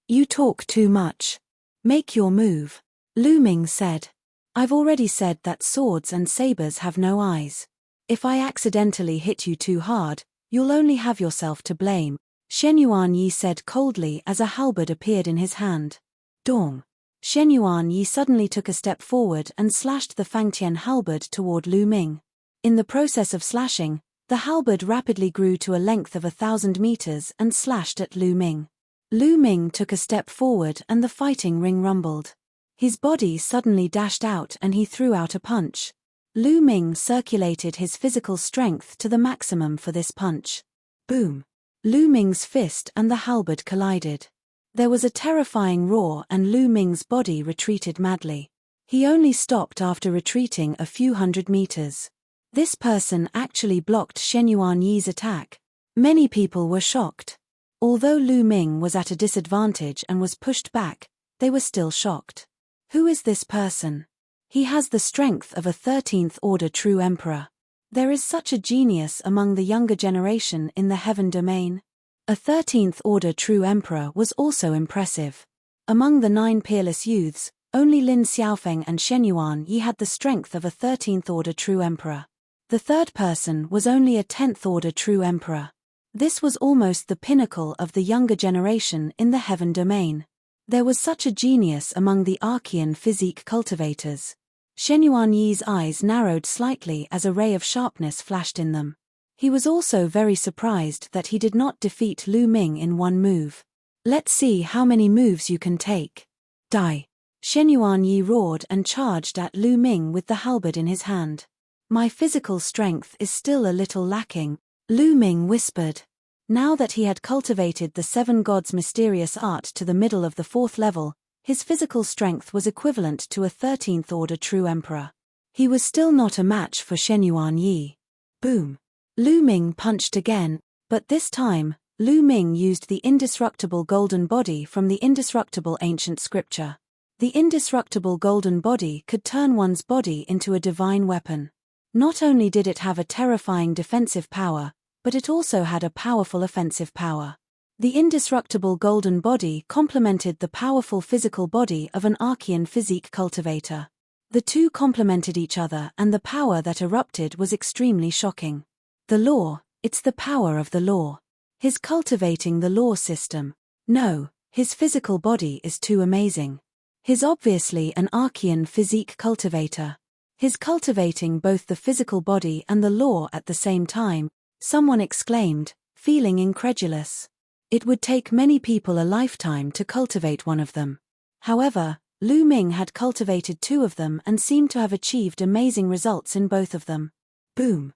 You talk too much. Make your move, Lu Ming said. I've already said that swords and sabers have no eyes. If I accidentally hit you too hard, you'll only have yourself to blame, Shen Yuanyi said coldly as a halberd appeared in his hand. Dong. Shen Yuanyi suddenly took a step forward and slashed the Fangtian halberd toward Lu Ming. In the process of slashing, the halberd rapidly grew to a length of 1,000 meters and slashed at Lu Ming. Lu Ming took a step forward and the fighting ring rumbled. His body suddenly dashed out and he threw out a punch. Lu Ming circulated his physical strength to the maximum for this punch. Boom! Lu Ming's fist and the halberd collided. There was a terrifying roar and Lu Ming's body retreated madly. He only stopped after retreating a few hundred meters. This person actually blocked Shen Yuanyi's attack. Many people were shocked. Although Lu Ming was at a disadvantage and was pushed back, they were still shocked. Who is this person? He has the strength of a 13th order true emperor. There is such a genius among the younger generation in the heaven domain. A 13th order true emperor was also impressive. Among the 9 peerless youths, only Lin Xiaofeng and Shen Yuanyi had the strength of a 13th order true emperor. The third person was only a 10th order true emperor. This was almost the pinnacle of the younger generation in the heaven domain. There was such a genius among the Archean physique cultivators. Shen Yuanyi's eyes narrowed slightly as a ray of sharpness flashed in them. He was also very surprised that he did not defeat Lu Ming in one move. Let's see how many moves you can take. Die! Shen Yuanyi roared and charged at Lu Ming with the halberd in his hand. My physical strength is still a little lacking, Lu Ming whispered. Now that he had cultivated the 7 gods' mysterious art to the middle of the 4th level, his physical strength was equivalent to a 13th order true emperor. He was still not a match for Shen Yuanyi. Boom! Lu Ming punched again, but this time, Lu Ming used the indestructible golden body from the indestructible ancient scripture. The indestructible golden body could turn one's body into a divine weapon. Not only did it have a terrifying defensive power, but it also had a powerful offensive power. The indestructible golden body complemented the powerful physical body of an Archean physique cultivator. The two complemented each other, and the power that erupted was extremely shocking. The law, it's the power of the law. His cultivating the law system. No, his physical body is too amazing. His obviously an Archean physique cultivator. His cultivating both the physical body and the law at the same time, someone exclaimed, feeling incredulous. It would take many people a lifetime to cultivate one of them. However, Lu Ming had cultivated two of them and seemed to have achieved amazing results in both of them. Boom.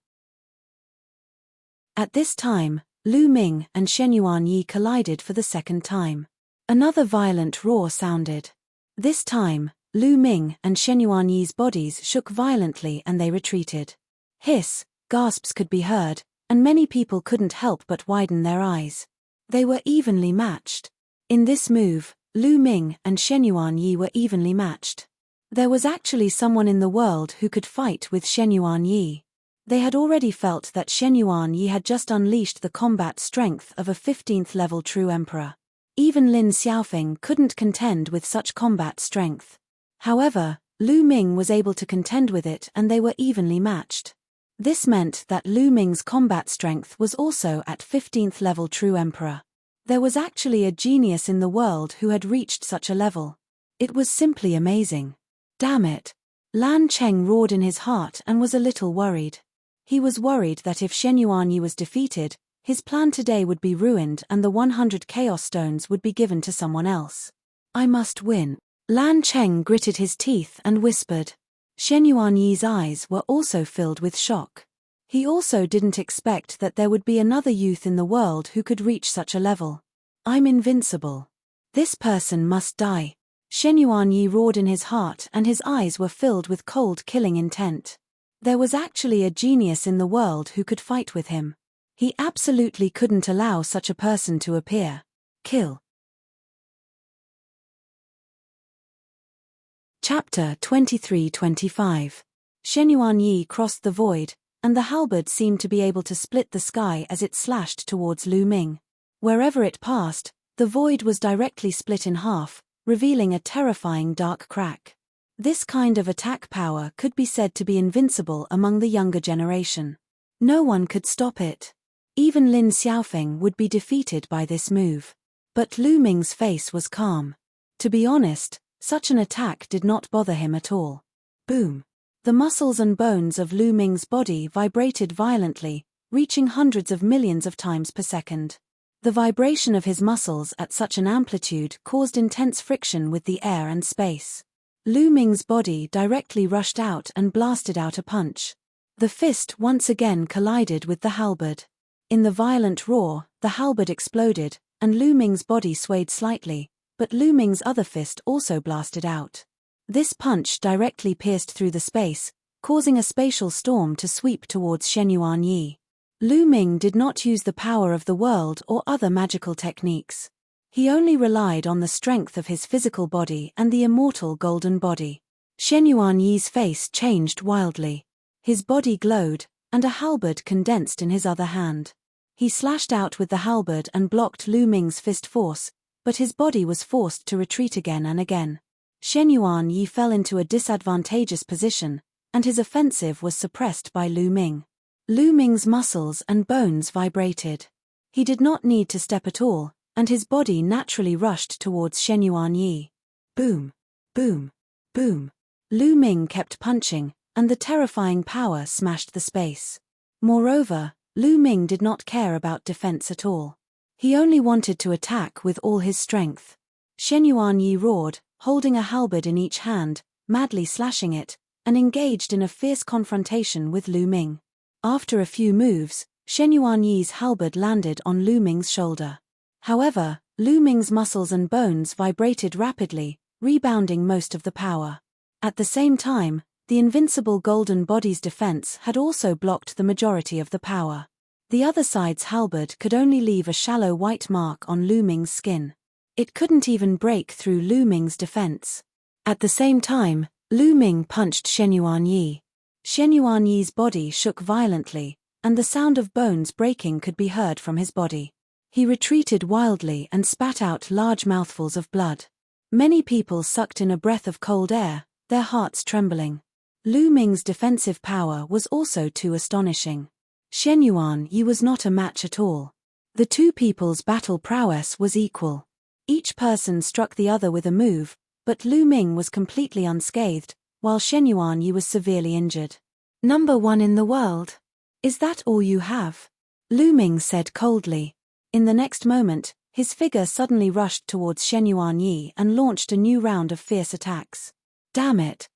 At this time, Lu Ming and Shenyuan Yi collided for the second time. Another violent roar sounded. This time, Lu Ming and Shenyuan Yi's bodies shook violently and they retreated. Hiss, gasps could be heard, and many people couldn't help but widen their eyes. They were evenly matched. In this move, Lu Ming and Shenyuan Yi were evenly matched. There was actually someone in the world who could fight with Shenyuan Yi. They had already felt that Shenyuan Yi had just unleashed the combat strength of a 15th level true emperor. Even Lin Xiaofeng couldn't contend with such combat strength. However, Lu Ming was able to contend with it and they were evenly matched. This meant that Lu Ming's combat strength was also at 15th level true emperor. There was actually a genius in the world who had reached such a level. It was simply amazing. Damn it. Lan Cheng roared in his heart and was a little worried. He was worried that if Shenyuan Yi was defeated, his plan today would be ruined and the 100 Chaos Stones would be given to someone else. I must win. Lan Cheng gritted his teeth and whispered. Shenyuan Yi's eyes were also filled with shock. He also didn't expect that there would be another youth in the world who could reach such a level. I'm invincible. This person must die. Shenyuan Yi roared in his heart and his eyes were filled with cold killing intent. There was actually a genius in the world who could fight with him. He absolutely couldn't allow such a person to appear. Kill. Chapter 23-25. Shenyuan Yi crossed the void, and the halberd seemed to be able to split the sky as it slashed towards Lu Ming. Wherever it passed, the void was directly split in half, revealing a terrifying dark crack. This kind of attack power could be said to be invincible among the younger generation. No one could stop it. Even Lin Xiaofeng would be defeated by this move. But Lu Ming's face was calm. To be honest, such an attack did not bother him at all. Boom. The muscles and bones of Lu Ming's body vibrated violently, reaching hundreds of millions of times per second. The vibration of his muscles at such an amplitude caused intense friction with the air and space. Lu Ming's body directly rushed out and blasted out a punch. The fist once again collided with the halberd. In the violent roar, the halberd exploded, and Lu Ming's body swayed slightly, but Lu Ming's other fist also blasted out. This punch directly pierced through the space, causing a spatial storm to sweep towards Shenyuan Yi. Lu Ming did not use the power of the world or other magical techniques. He only relied on the strength of his physical body and the immortal golden body. Shenyuan Yi's face changed wildly. His body glowed, and a halberd condensed in his other hand. He slashed out with the halberd and blocked Lu Ming's fist force, but his body was forced to retreat again and again. Shenyuan Yi fell into a disadvantageous position, and his offensive was suppressed by Lu Ming. Lu Ming's muscles and bones vibrated. He did not need to step at all, and his body naturally rushed towards Shenyuan Yi. Boom, boom, boom. Lu Ming kept punching, and the terrifying power smashed the space. Moreover, Lu Ming did not care about defense at all. He only wanted to attack with all his strength. Shenyuan Yi roared, holding a halberd in each hand, madly slashing it, and engaged in a fierce confrontation with Lu Ming. After a few moves, Shenyuan Yi's halberd landed on Lu Ming's shoulder. However, Lu Ming's muscles and bones vibrated rapidly, rebounding most of the power. At the same time, the invincible golden body's defense had also blocked the majority of the power. The other side's halberd could only leave a shallow white mark on Lu Ming's skin. It couldn't even break through Lu Ming's defense. At the same time, Lu Ming punched Shenyuan Yi. Shen Yuanyi's body shook violently, and the sound of bones breaking could be heard from his body. He retreated wildly and spat out large mouthfuls of blood. Many people sucked in a breath of cold air, their hearts trembling. Lu Ming's defensive power was also too astonishing. Shen Yuanyi was not a match at all. The two people's battle prowess was equal. Each person struck the other with a move, but Lu Ming was completely unscathed, while Shen Yuanyi was severely injured. "Number 1 in the world. Is that all you have?" Lu Ming said coldly. In the next moment, his figure suddenly rushed towards Shen Yuanyi and launched a new round of fierce attacks. Damn it!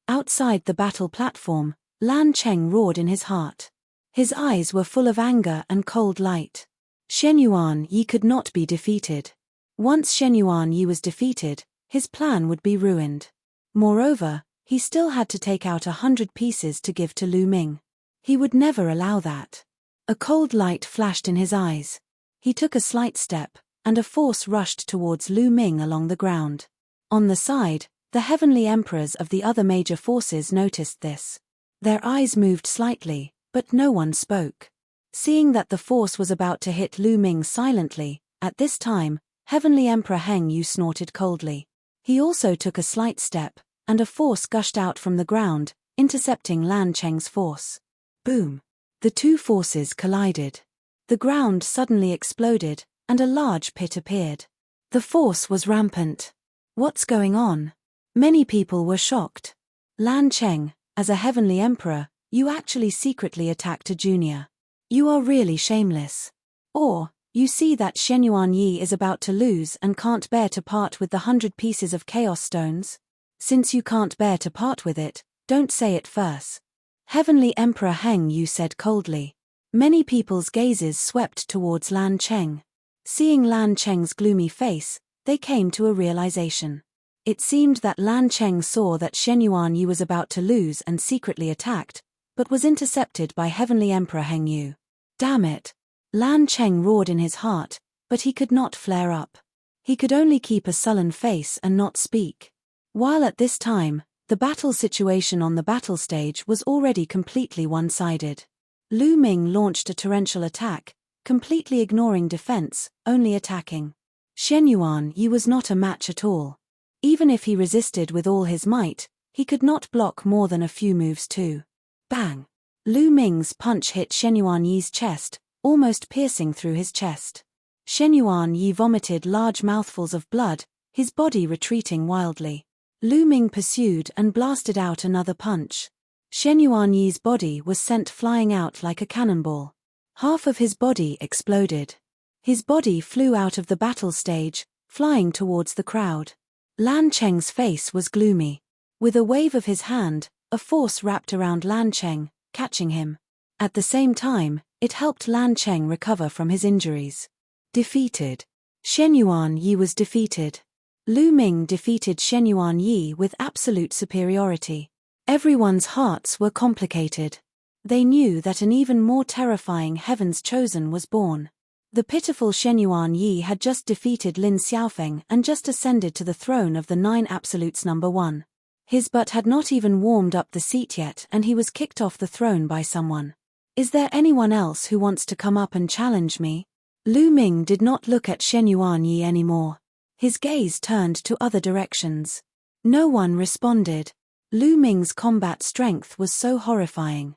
Outside the battle platform, Lan Cheng roared in his heart. His eyes were full of anger and cold light. Shen Yuanyi could not be defeated. Once Shen Yuanyi was defeated, his plan would be ruined. Moreover, he still had to take out 100 pieces to give to Lu Ming. He would never allow that. A cold light flashed in his eyes. He took a slight step, and a force rushed towards Lu Ming along the ground. On the side, the heavenly emperors of the other major forces noticed this. Their eyes moved slightly, but no one spoke. Seeing that the force was about to hit Lu Ming silently, at this time, Heavenly Emperor Heng Yu snorted coldly. He also took a slight step, and a force gushed out from the ground, intercepting Lan Cheng's force. Boom! The two forces collided. The ground suddenly exploded, and a large pit appeared. The force was rampant. What's going on? Many people were shocked. Lan Cheng, as a heavenly emperor, you actually secretly attacked a junior. You are really shameless. Or, you see that Shen Yuanyi is about to lose and can't bear to part with the 100 pieces of chaos stones? Since you can't bear to part with it, don't say it first. Heavenly Emperor Heng Yu said coldly. Many people's gazes swept towards Lan Cheng. Seeing Lan Cheng's gloomy face, they came to a realization. It seemed that Lan Cheng saw that Shen Yuanyi was about to lose and secretly attacked, but was intercepted by Heavenly Emperor Heng Yu. Damn it! Lan Cheng roared in his heart, but he could not flare up. He could only keep a sullen face and not speak. While at this time, the battle situation on the battle stage was already completely one-sided. Lu Ming launched a torrential attack, completely ignoring defense, only attacking. Shen Yuanyi was not a match at all. Even if he resisted with all his might, he could not block more than a few moves too. Bang! Lu Ming's punch hit Shen Yuanyi's chest, almost piercing through his chest. Shen Yuanyi vomited large mouthfuls of blood, his body retreating wildly. Lu Ming pursued and blasted out another punch. Shen Yuanyi's body was sent flying out like a cannonball. Half of his body exploded. His body flew out of the battle stage, flying towards the crowd. Lan Cheng's face was gloomy. With a wave of his hand, a force wrapped around Lan Cheng, catching him. At the same time, it helped Lan Cheng recover from his injuries. Defeated. Shen Yuanyi was defeated. Lu Ming defeated Shen Yuanyi with absolute superiority. Everyone's hearts were complicated. They knew that an even more terrifying Heaven's Chosen was born. The pitiful Shen Yuanyi had just defeated Lin Xiaofeng and just ascended to the throne of the 9 Absolutes number 1. His butt had not even warmed up the seat yet and he was kicked off the throne by someone. Is there anyone else who wants to come up and challenge me? Lu Ming did not look at Shen Yuanyi anymore. His gaze turned to other directions. No one responded. Lu Ming's combat strength was so horrifying.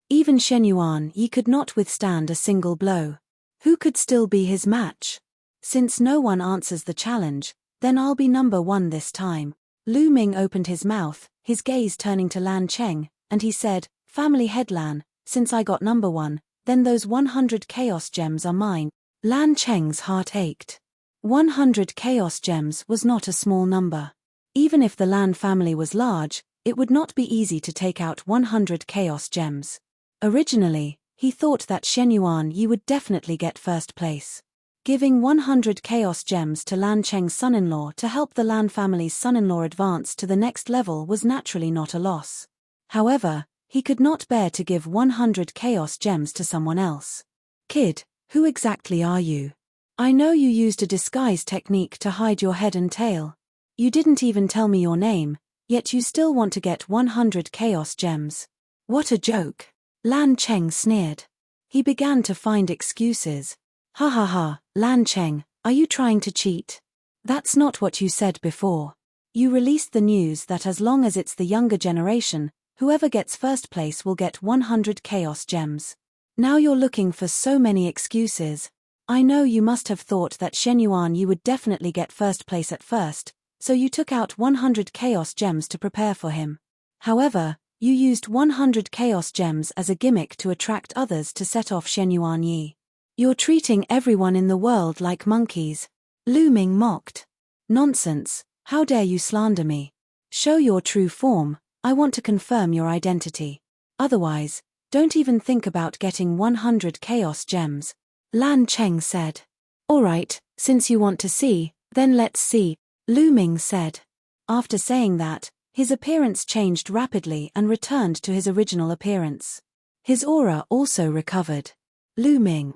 Even Shen Yuanyi could not withstand a single blow. Who could still be his match? Since no one answers the challenge, then I'll be number 1 this time. Lu Ming opened his mouth, his gaze turning to Lan Cheng, and he said, Family head Lan, since I got number 1, then those 100 chaos gems are mine. Lan Cheng's heart ached. 100 chaos gems was not a small number. Even if the Lan family was large, it would not be easy to take out 100 chaos gems. Originally, he thought that Shen Yuanyi would definitely get first place. Giving 100 chaos gems to Lan Cheng's son-in-law to help the Lan family's son-in-law advance to the next level was naturally not a loss. However, he could not bear to give 100 chaos gems to someone else. Kid, who exactly are you? I know you used a disguise technique to hide your head and tail. You didn't even tell me your name, Yet you still want to get 100 chaos gems. What a joke. Lan Cheng sneered. He began to find excuses. Ha ha ha, Lan Cheng, are you trying to cheat? That's not what you said before. You released the news that as long as it's the younger generation, whoever gets first place will get 100 chaos gems. Now you're looking for so many excuses. I know you must have thought that Shen Yuan you would definitely get first place at first, so you took out 100 chaos gems to prepare for him. However, you used 100 chaos gems as a gimmick to attract others to set off Shen Yuan Yi. You're treating everyone in the world like monkeys. Lu Ming mocked. Nonsense, how dare you slander me? Show your true form, I want to confirm your identity. Otherwise, don't even think about getting 100 chaos gems. Lan Cheng said. Alright, since you want to see, then let's see, Lu Ming said. After saying that, his appearance changed rapidly and returned to his original appearance. His aura also recovered. Lu Ming.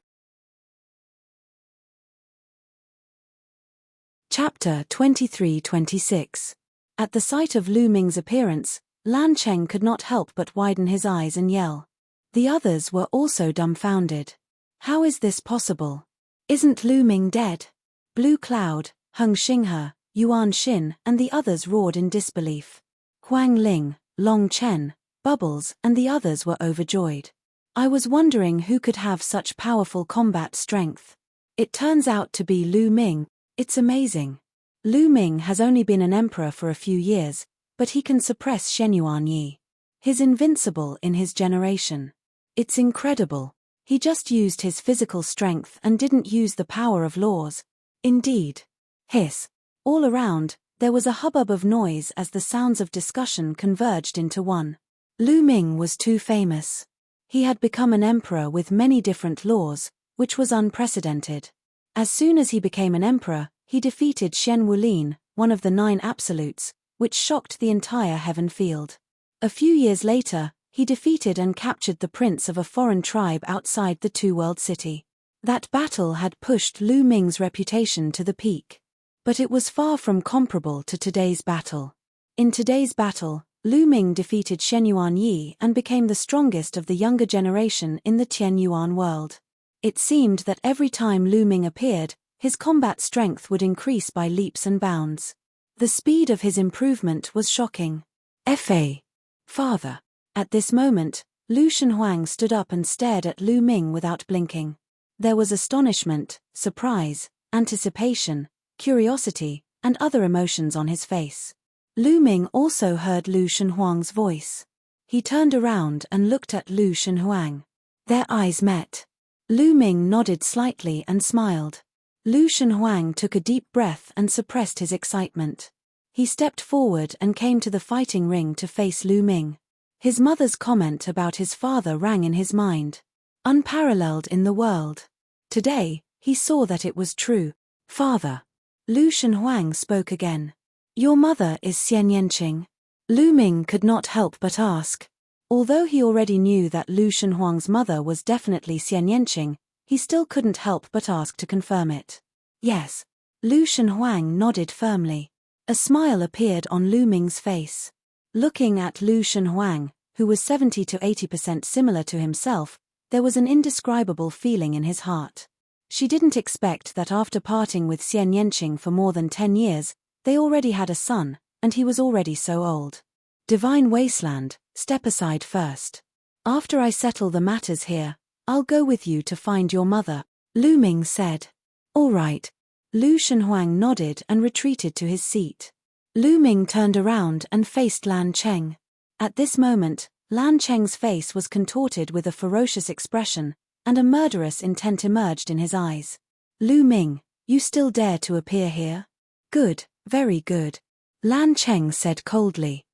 Chapter 23-26. At the sight of Lu Ming's appearance, Lan Cheng could not help but widen his eyes and yell. The others were also dumbfounded. How is this possible? Isn't Lu Ming dead? Blue Cloud, Heng Xinghe, Yuan Xin and the others roared in disbelief. Huang Ling, Long Chen, Bubbles and the others were overjoyed. I was wondering who could have such powerful combat strength. It turns out to be Lu Ming. It's amazing. Lu Ming has only been an emperor for a few years, but he can suppress Shen Yuan Yi. He's invincible in his generation. It's incredible. He just used his physical strength and didn't use the power of laws. Indeed. Hiss. All around, there was a hubbub of noise as the sounds of discussion converged into one. Lu Ming was too famous. He had become an emperor with many different laws, which was unprecedented. As soon as he became an emperor, he defeated Shen Wulin, one of the 9 absolutes, which shocked the entire heaven field. A few years later, he defeated and captured the prince of a foreign tribe outside the Two-World City. That battle had pushed Lu Ming's reputation to the peak. But it was far from comparable to today's battle. In today's battle, Lu Ming defeated Shen Yuan Yi and became the strongest of the younger generation in the Tian Yuan world. It seemed that every time Lu Ming appeared, his combat strength would increase by leaps and bounds. The speed of his improvement was shocking. Fa. Father. At this moment, Lu Shenhuang stood up and stared at Lu Ming without blinking. There was astonishment, surprise, anticipation, curiosity, and other emotions on his face. Lu Ming also heard Lu Shenhuang's voice. He turned around and looked at Lu Shenhuang. Their eyes met. Lu Ming nodded slightly and smiled. Lu Shenhuang took a deep breath and suppressed his excitement. He stepped forward and came to the fighting ring to face Lu Ming. His mother's comment about his father rang in his mind. Unparalleled in the world. Today, he saw that it was true. Father. Lu Shenhuang spoke again. Your mother is Xian Yanqing. Lu Ming could not help but ask. Although he already knew that Lu Shenhuang's mother was definitely Xian Yanqing, he still couldn't help but ask to confirm it. Yes. Lu Shenhuang nodded firmly. A smile appeared on Lu Ming's face. Looking at Lu Shenhuang, who was 70 to 80% similar to himself, there was an indescribable feeling in his heart. She didn't expect that after parting with Xian Yanqing for more than 10 years, they already had a son, and he was already so old. Divine Wasteland, step aside first. After I settle the matters here, I'll go with you to find your mother, Lu Ming said. All right. Lu Shenhuang nodded and retreated to his seat. Lu Ming turned around and faced Lan Cheng. At this moment, Lan Cheng's face was contorted with a ferocious expression, and a murderous intent emerged in his eyes. Lu Ming, you still dare to appear here? Good, very good. Lan Cheng said coldly.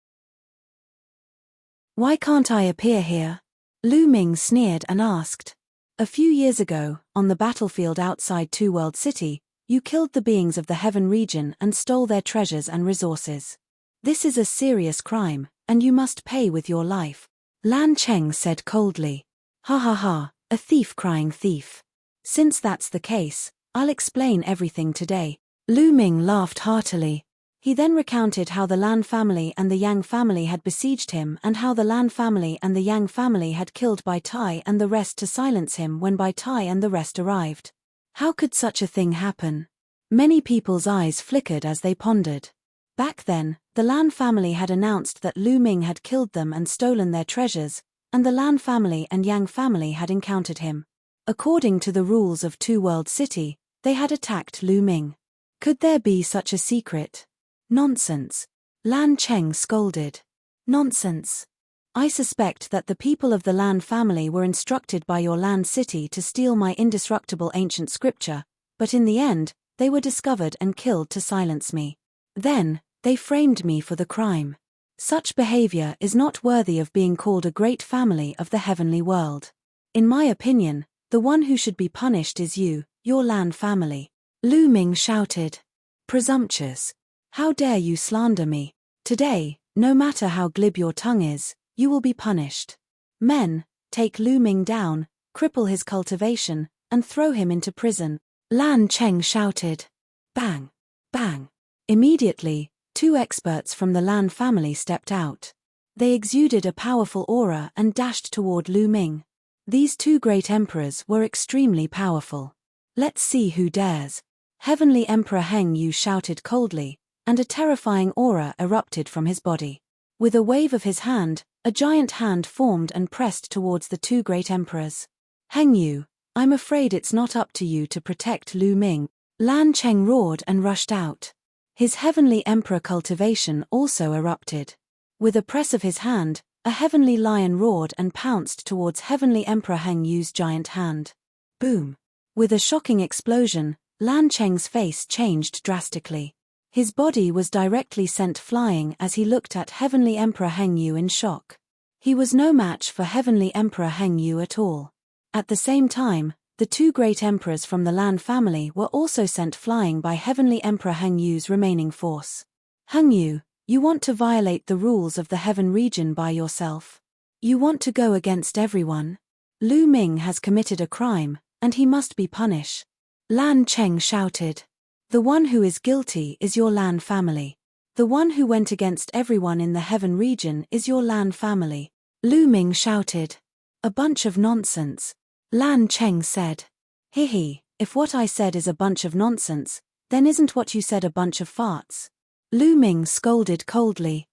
Why can't I appear here? Lu Ming sneered and asked. A few years ago, on the battlefield outside Two-World City, you killed the beings of the Heaven region and stole their treasures and resources. This is a serious crime, and you must pay with your life. Lan Cheng said coldly. Ha ha ha, a thief crying thief. Since that's the case, I'll explain everything today. Lu Ming laughed heartily. He then recounted how the Lan family and the Yang family had besieged him and how the Lan family and the Yang family had killed Bai Tai and the rest to silence him when Bai Tai and the rest arrived. How could such a thing happen? Many people's eyes flickered as they pondered. Back then, the Lan family had announced that Lu Ming had killed them and stolen their treasures, and the Lan family and Yang family had encountered him. According to the rules of Two World City, they had attacked Lu Ming. Could there be such a secret? Nonsense. Lan Cheng scolded. Nonsense. I suspect that the people of the Lan family were instructed by your Lan city to steal my indestructible ancient scripture, but in the end, they were discovered and killed to silence me. Then, they framed me for the crime. Such behavior is not worthy of being called a great family of the heavenly world. In my opinion, the one who should be punished is you, your Lan family. Lu Ming shouted. Presumptuous. How dare you slander me? Today, no matter how glib your tongue is, you will be punished. Men, take Lu Ming down, cripple his cultivation, and throw him into prison. Lan Cheng shouted. Bang! Bang! Immediately, two experts from the Lan family stepped out. They exuded a powerful aura and dashed toward Lu Ming. These two great emperors were extremely powerful. Let's see who dares. Heavenly Emperor Heng Yu shouted coldly, and a terrifying aura erupted from his body. With a wave of his hand, a giant hand formed and pressed towards the two great emperors. Heng Yu, I'm afraid it's not up to you to protect Lu Ming. Lan Cheng roared and rushed out. His heavenly emperor cultivation also erupted. With a press of his hand, a heavenly lion roared and pounced towards heavenly Emperor Heng Yu's giant hand. Boom! With a shocking explosion, Lan Cheng's face changed drastically. His body was directly sent flying as he looked at heavenly Emperor Heng Yu in shock. He was no match for heavenly Emperor Heng Yu at all. At the same time, the two great emperors from the Lan family were also sent flying by heavenly Emperor Heng Yu's remaining force. Heng Yu, you want to violate the rules of the heaven region by yourself. You want to go against everyone. Lu Ming has committed a crime, and he must be punished. Lan Cheng shouted. The one who is guilty is your Lan family. The one who went against everyone in the heaven region is your Lan family. Lu Ming shouted. A bunch of nonsense. Lan Cheng said. Hehe, if what I said is a bunch of nonsense, then isn't what you said a bunch of farts? Lu Ming scolded coldly.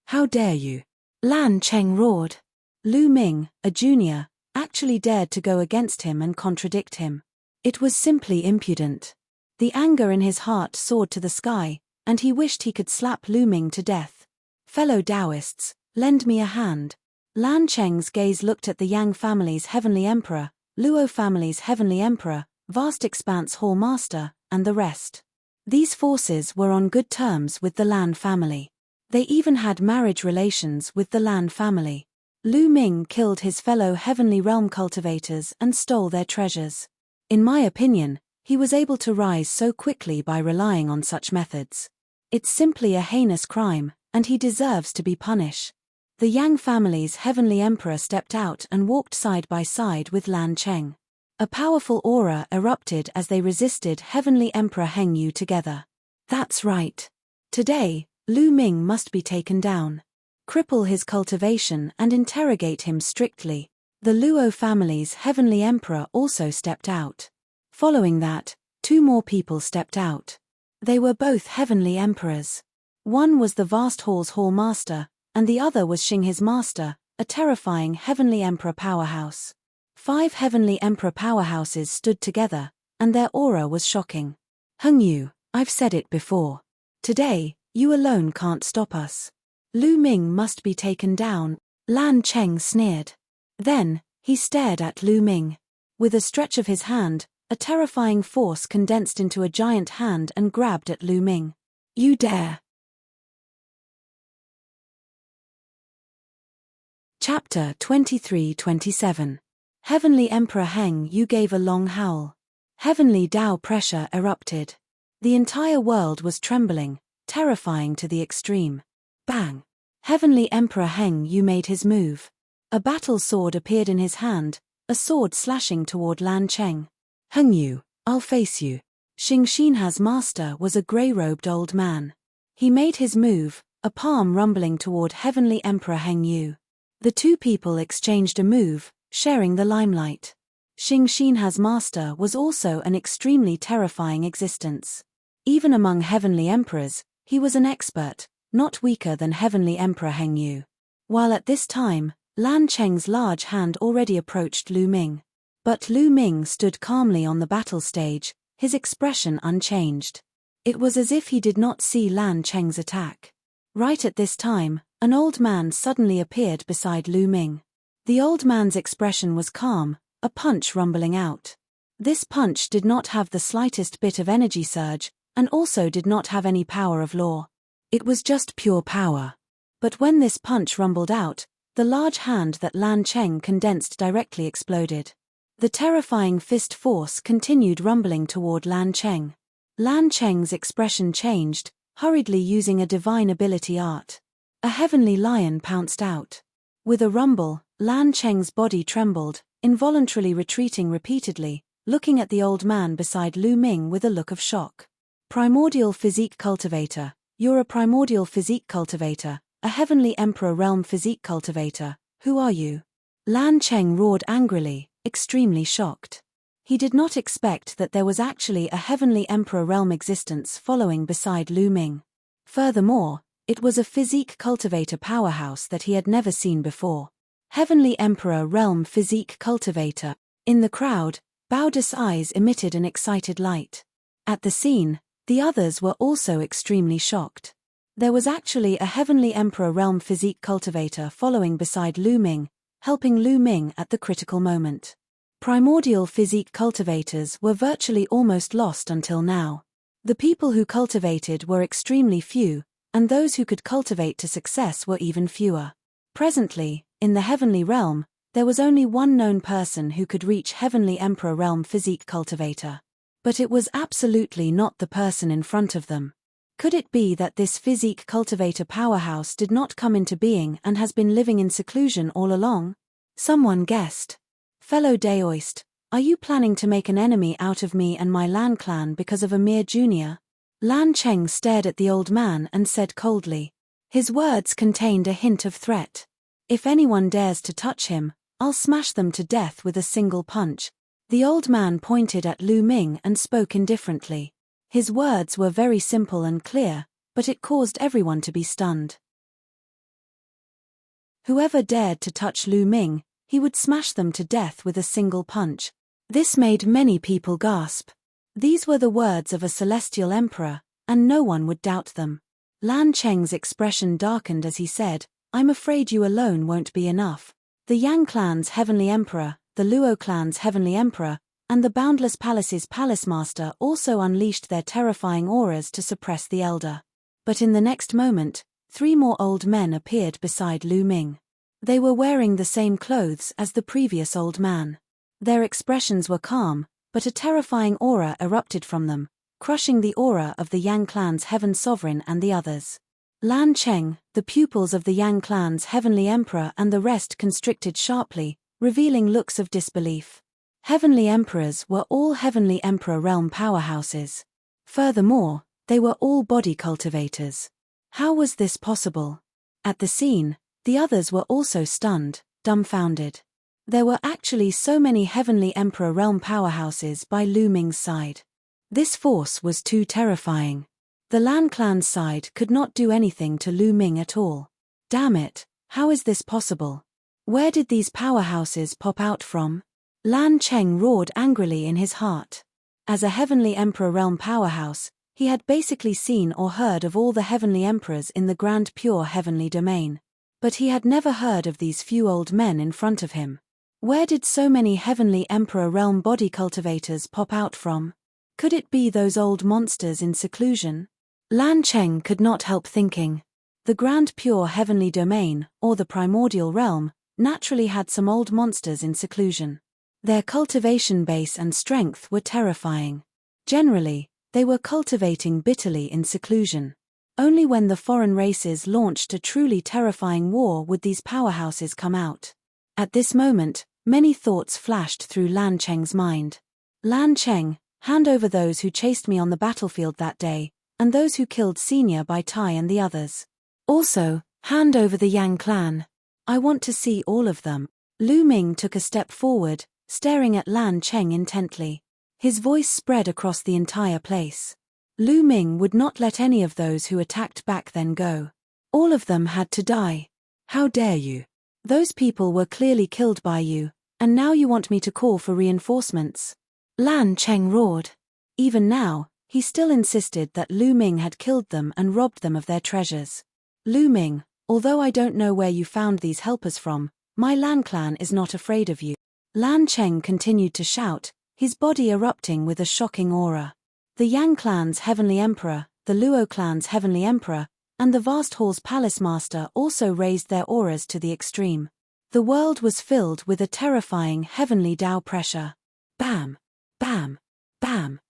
How dare you? Lan Cheng roared. Lu Ming, a junior, actually dared to go against him and contradict him. It was simply impudent. The anger in his heart soared to the sky, and he wished he could slap Lu Ming to death. Fellow Taoists, lend me a hand. Lan Cheng's gaze looked at the Yang family's heavenly emperor, Luo family's heavenly emperor, Vast Expanse Hall Master, and the rest. These forces were on good terms with the Lan family. They even had marriage relations with the Lan family. Lu Ming killed his fellow heavenly realm cultivators and stole their treasures. In my opinion, he was able to rise so quickly by relying on such methods. It's simply a heinous crime, and he deserves to be punished. The Yang family's heavenly emperor stepped out and walked side by side with Lan Cheng. A powerful aura erupted as they resisted heavenly Emperor Heng Yu together. That's right. Today, Lu Ming must be taken down. Cripple his cultivation and interrogate him strictly. The Luo family's heavenly emperor also stepped out. Following that, two more people stepped out. They were both heavenly emperors. One was the Vast Hall's Hall Master, and the other was Xing his master, a terrifying heavenly emperor powerhouse. 5 heavenly emperor powerhouses stood together, and their aura was shocking. Heng Yu, I've said it before. Today, you alone can't stop us. Lu Ming must be taken down, Lan Cheng sneered. Then, he stared at Lu Ming. With a stretch of his hand, a terrifying force condensed into a giant hand and grabbed at Lu Ming. You dare! Chapter 23-27. Heavenly Emperor Heng Yu gave a long howl. Heavenly Tao pressure erupted. The entire world was trembling, terrifying to the extreme. Bang! Heavenly Emperor Heng Yu made his move. A battle sword appeared in his hand, a sword slashing toward Lan Cheng. Heng Yu, I'll face you. Xingxinha's master was a grey-robed old man. He made his move, a palm rumbling toward Heavenly Emperor Heng Yu. The two people exchanged a move, sharing the limelight. Xingxinha's master was also an extremely terrifying existence. Even among heavenly emperors, he was an expert, not weaker than Heavenly Emperor Heng Yu. While at this time, Lan Cheng's large hand already approached Lu Ming. But Lu Ming stood calmly on the battle stage, his expression unchanged. It was as if he did not see Lan Cheng's attack. Right at this time, an old man suddenly appeared beside Lu Ming. The old man's expression was calm, a punch rumbling out. This punch did not have the slightest bit of energy surge, and also did not have any power of law. It was just pure power. But when this punch rumbled out, the large hand that Lan Cheng condensed directly exploded. The terrifying fist force continued rumbling toward Lan Cheng. Lan Cheng's expression changed, hurriedly using a divine ability art. A heavenly lion pounced out. With a rumble, Lan Cheng's body trembled, involuntarily retreating repeatedly, looking at the old man beside Lu Ming with a look of shock. Primordial Physique Cultivator. You're a primordial physique cultivator, a heavenly emperor realm physique cultivator. Who are you? Lan Cheng roared angrily, extremely shocked. He did not expect that there was actually a heavenly emperor realm existence following beside Lu Ming. Furthermore, it was a physique cultivator powerhouse that he had never seen before. Heavenly Emperor Realm Physique Cultivator. In the crowd, Baoda's eyes emitted an excited light. At the scene, the others were also extremely shocked. There was actually a Heavenly Emperor Realm Physique Cultivator following beside Lu Ming, helping Lu Ming at the critical moment. Primordial physique cultivators were virtually almost lost until now. The people who cultivated were extremely few, and those who could cultivate to success were even fewer. Presently, in the heavenly realm, there was only one known person who could reach Heavenly Emperor Realm Physique Cultivator. But it was absolutely not the person in front of them. Could it be that this physique cultivator powerhouse did not come into being and has been living in seclusion all along? Someone guessed. Fellow Daoist, are you planning to make an enemy out of me and my Lan clan because of a mere junior? Lan Cheng stared at the old man and said coldly. His words contained a hint of threat. If anyone dares to touch him, I'll smash them to death with a single punch. The old man pointed at Lu Ming and spoke indifferently. His words were very simple and clear, but it caused everyone to be stunned. Whoever dared to touch Lu Ming, he would smash them to death with a single punch. This made many people gasp. These were the words of a celestial emperor, and no one would doubt them. Lan Cheng's expression darkened as he said, I'm afraid you alone won't be enough. The Yang clan's heavenly emperor, the Luo clan's heavenly emperor, and the Boundless Palace's palace master also unleashed their terrifying auras to suppress the elder. But in the next moment, 3 more old men appeared beside Lu Ming. They were wearing the same clothes as the previous old man. Their expressions were calm, but a terrifying aura erupted from them, crushing the aura of the Yang clan's heaven sovereign and the others. Lan Cheng, the pupils of the Yang clan's heavenly emperor and the rest constricted sharply, revealing looks of disbelief. Heavenly emperors were all heavenly emperor realm powerhouses. Furthermore, they were all body cultivators. How was this possible? At the scene, the others were also stunned, dumbfounded. There were actually so many heavenly emperor realm powerhouses by Lu Ming's side. This force was too terrifying. The Lan clan's side could not do anything to Lu Ming at all. Damn it, how is this possible? Where did these powerhouses pop out from? Lan Cheng roared angrily in his heart. As a heavenly emperor realm powerhouse, he had basically seen or heard of all the heavenly emperors in the grand pure heavenly domain. But he had never heard of these few old men in front of him. Where did so many heavenly emperor realm body cultivators pop out from? Could it be those old monsters in seclusion? Lan Cheng could not help thinking. The grand pure heavenly domain, or the primordial realm, naturally had some old monsters in seclusion. Their cultivation base and strength were terrifying. Generally, they were cultivating bitterly in seclusion. Only when the foreign races launched a truly terrifying war would these powerhouses come out. At this moment, many thoughts flashed through Lan Cheng's mind. Lan Cheng, Hand over those who chased me on the battlefield that day, and those who killed Senior Bai Tai and the others. Also, hand over the Yang clan. I want to see all of them. Lu Ming took a step forward, staring at Lan Cheng intently. His voice spread across the entire place. Lu Ming would not let any of those who attacked back then go. All of them had to die. How dare you? Those people were clearly killed by you, and now you want me to call for reinforcements? Lan Cheng roared. Even now, he still insisted that Lu Ming had killed them and robbed them of their treasures. Lu Ming, although I don't know where you found these helpers from, my Lan clan is not afraid of you. Lan Cheng continued to shout, his body erupting with a shocking aura. The Yang clan's Heavenly Emperor, the Luo clan's Heavenly Emperor, and the vast hall's Palace Master also raised their auras to the extreme. The world was filled with a terrifying heavenly Tao pressure. Bam! Bam! Bam!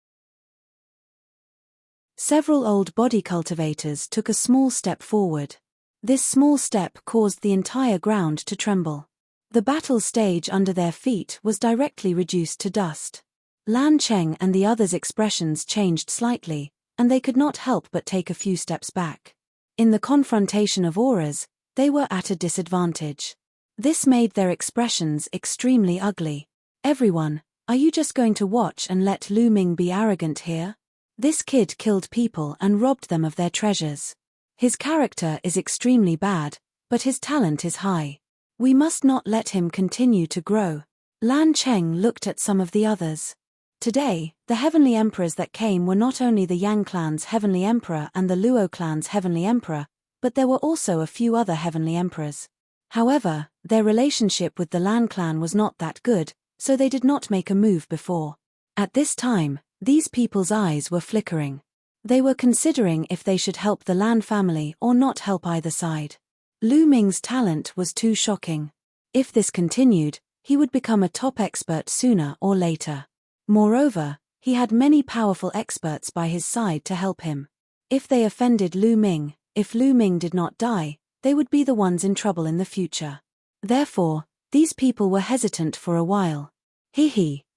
Several old body cultivators took a small step forward. This small step caused the entire ground to tremble. The battle stage under their feet was directly reduced to dust. Lan Cheng and the others' expressions changed slightly, and they could not help but take a few steps back. In the confrontation of auras, they were at a disadvantage. This made their expressions extremely ugly. Everyone, are you just going to watch and let Lu Ming be arrogant here? This kid killed people and robbed them of their treasures. His character is extremely bad, but his talent is high. We must not let him continue to grow. Lan Cheng looked at some of the others. Today, the Heavenly Emperors that came were not only the Yang clan's Heavenly Emperor and the Luo clan's Heavenly Emperor, but there were also a few other Heavenly Emperors. However, their relationship with the Lan clan was not that good, so they did not make a move before. At this time, these people's eyes were flickering. They were considering if they should help the Lan family or not help either side. Lu Ming's talent was too shocking. If this continued, he would become a top expert sooner or later. Moreover, he had many powerful experts by his side to help him. If they offended Lu Ming, if Lu Ming did not die, they would be the ones in trouble in the future. Therefore, these people were hesitant for a while.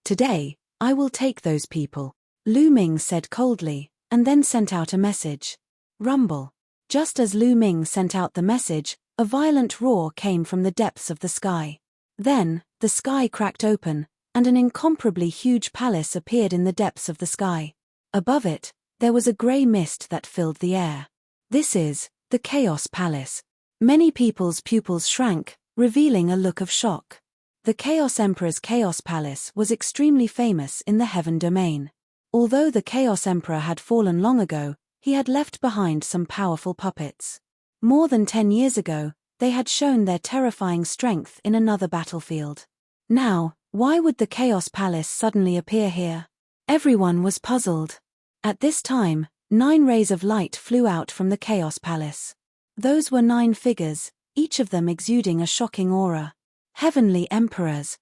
Today, I will take those people, Lu Ming said coldly, and then sent out a message. Rumble. Just as Lu Ming sent out the message, a violent roar came from the depths of the sky. Then, the sky cracked open, and an incomparably huge palace appeared in the depths of the sky. Above it, there was a grey mist that filled the air. This is the Chaos Palace. Many people's pupils shrank, revealing a look of shock. The Chaos Emperor's Chaos Palace was extremely famous in the Heaven Domain. Although the Chaos Emperor had fallen long ago, he had left behind some powerful puppets. More than 10 years ago, they had shown their terrifying strength in another battlefield. Now, why would the Chaos Palace suddenly appear here? Everyone was puzzled. At this time, 9 rays of light flew out from the Chaos Palace. Those were 9 figures, each of them exuding a shocking aura. Heavenly Emperors.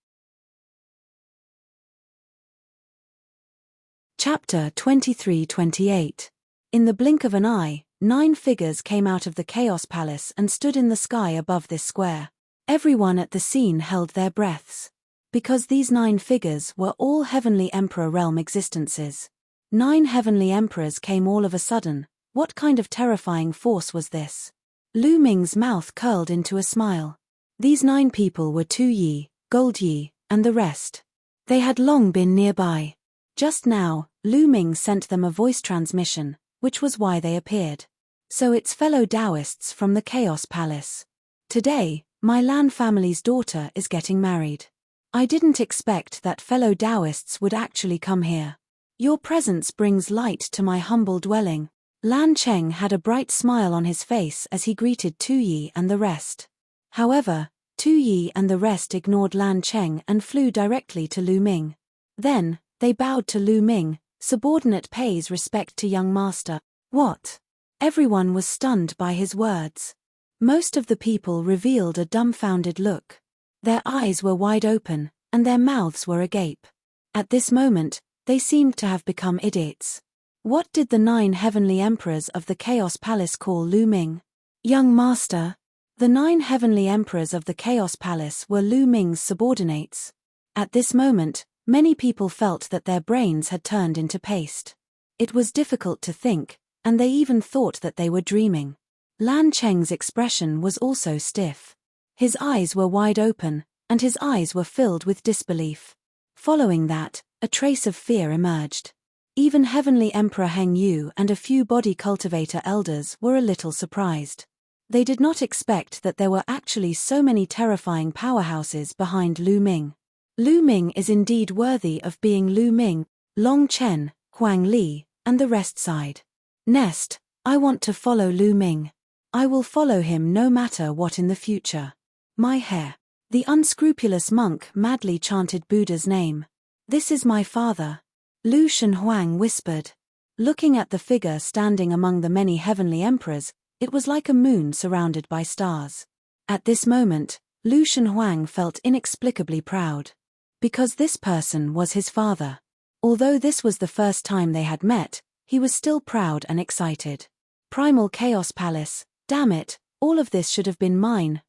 Chapter 23-28. In the blink of an eye, 9 figures came out of the Chaos Palace and stood in the sky above this square. Everyone at the scene held their breaths. Because these 9 figures were all Heavenly Emperor realm existences. 9 Heavenly Emperors came all of a sudden. What kind of terrifying force was this? Lu Ming's mouth curled into a smile. These 9 people were Tu Yi, Gold Yi, and the rest. They had long been nearby. Just now, Lu Ming sent them a voice transmission, which was why they appeared. So it's fellow Taoists from the Chaos Palace. Today, my Lan family's daughter is getting married. I didn't expect that fellow Taoists would actually come here. Your presence brings light to my humble dwelling. Lan Cheng had a bright smile on his face as he greeted Tu Yi and the rest. However, Tu Yi and the rest ignored Lan Cheng and flew directly to Lu Ming. Then, they bowed to Lu Ming. Subordinate pays respect to young master. What? Everyone was stunned by his words. Most of the people revealed a dumbfounded look. Their eyes were wide open, and their mouths were agape. At this moment, they seemed to have become idiots. What did the 9 Heavenly Emperors of the Chaos Palace call Lu Ming? Young master. The 9 Heavenly Emperors of the Chaos Palace were Lu Ming's subordinates. At this moment, Many people felt that their brains had turned into paste. It was difficult to think, and they even thought that they were dreaming. Lan Cheng's expression was also stiff. His eyes were wide open, and his eyes were filled with disbelief. Following that, a trace of fear emerged. Even Heavenly Emperor Heng Yu and a few body cultivator elders were a little surprised. They did not expect that there were actually so many terrifying powerhouses behind Lu Ming. Lu Ming is indeed worthy of being Lu Ming, Long Chen, Huang Li, and the rest sighed. Nest, I want to follow Lu Ming. I will follow him no matter what in the future. My hair. The unscrupulous monk madly chanted Buddha's name. This is my father. Lu Shenhuang whispered. Looking at the figure standing among the many heavenly emperors, it was like a moon surrounded by stars. At this moment, Lu Shenhuang felt inexplicably proud. Because this person was his father. Although this was the first time they had met, he was still proud and excited. Primal Chaos Palace, damn it, all of this should have been mine.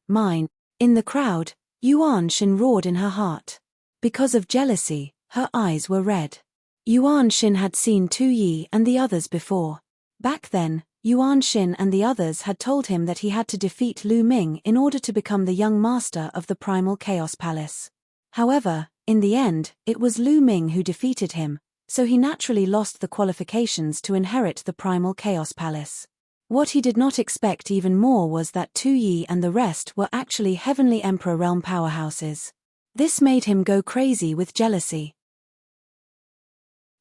In the crowd, Yuan Shin roared in her heart. Because of jealousy, her eyes were red. Yuan Shin had seen Tu Yi and the others before. Back then, Yuan Shin and the others had told him that he had to defeat Lu Ming in order to become the young master of the Primal Chaos Palace. However, in the end, it was Lu Ming who defeated him, so he naturally lost the qualifications to inherit the Primal Chaos Palace. What he did not expect even more was that Tu Yi and the rest were actually Heavenly Emperor realm powerhouses. This made him go crazy with jealousy.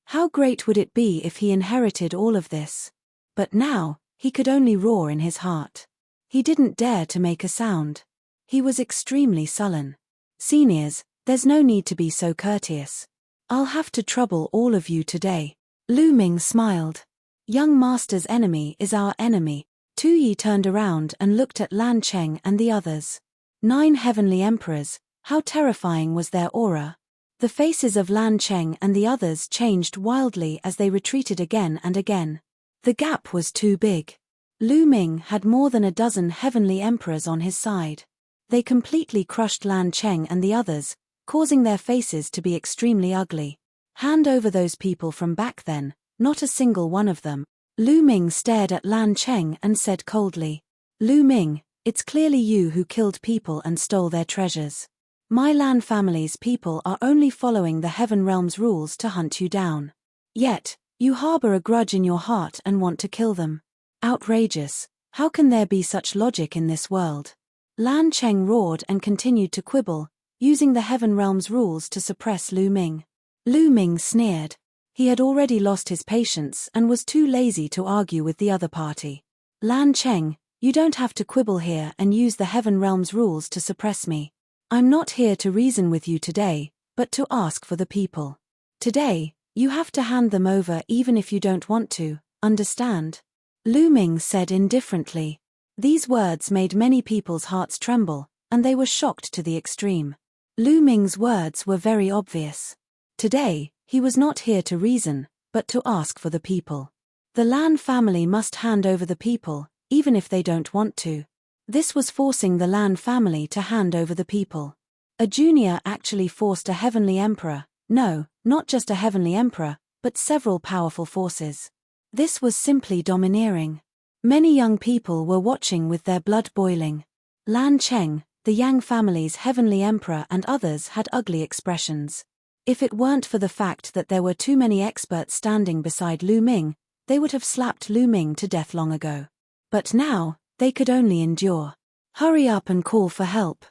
How great would it be if he inherited all of this? But now, he could only roar in his heart. He didn't dare to make a sound. He was extremely sullen. Seniors, there's no need to be so courteous. I'll have to trouble all of you today. Lu Ming smiled. Young master's enemy is our enemy. Tu Yi turned around and looked at Lan Cheng and the others. 9 heavenly emperors, how terrifying was their aura. The faces of Lan Cheng and the others changed wildly as they retreated again and again. The gap was too big. Lu Ming had more than a dozen heavenly emperors on his side. They completely crushed Lan Cheng and the others, causing their faces to be extremely ugly. Hand over those people from back then, not a single one of them. Lu Ming stared at Lan Cheng and said coldly. Lu Ming, it's clearly you who killed people and stole their treasures. My Lan family's people are only following the Heaven Realm's rules to hunt you down. Yet, you harbor a grudge in your heart and want to kill them. Outrageous. How can there be such logic in this world? Lan Cheng roared and continued to quibble, using the Heaven Realm's rules to suppress Lu Ming. Lu Ming sneered. He had already lost his patience and was too lazy to argue with the other party. Lan Cheng, you don't have to quibble here and use the Heaven Realm's rules to suppress me. I'm not here to reason with you today, but to ask for the people. Today, you have to hand them over even if you don't want to, understand? Lu Ming said indifferently. These words made many people's hearts tremble, and they were shocked to the extreme. Lu Ming's words were very obvious. Today, he was not here to reason, but to ask for the people. The Lan family must hand over the people, even if they don't want to. This was forcing the Lan family to hand over the people. A junior actually forced a heavenly emperor, no, not just a heavenly emperor, but several powerful forces. This was simply domineering. Many young people were watching with their blood boiling. Lan Cheng, the Yang family's heavenly emperor and others had ugly expressions. If it weren't for the fact that there were too many experts standing beside Lu Ming, they would have slapped Lu Ming to death long ago. But now, they could only endure. Hurry up and call for help.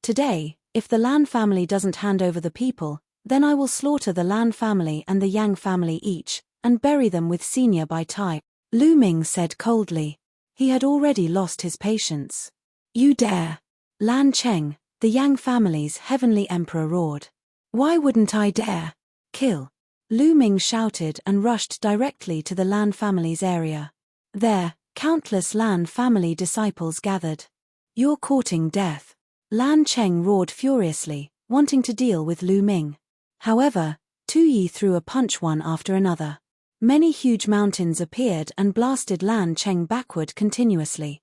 Today, if the Lan family doesn't hand over the people, then I will slaughter the Lan family and the Yang family each, and bury them with senior by type. Lu Ming said coldly. He had already lost his patience. You dare! Lan Cheng, the Yang family's heavenly emperor roared. Why wouldn't I dare? Kill! Lu Ming shouted and rushed directly to the Lan family's area. There, countless Lan family disciples gathered. You're courting death. Lan Cheng roared furiously, wanting to deal with Lu Ming. However, Tu Yi threw a punch one after another. Many huge mountains appeared and blasted Lan Cheng backward continuously.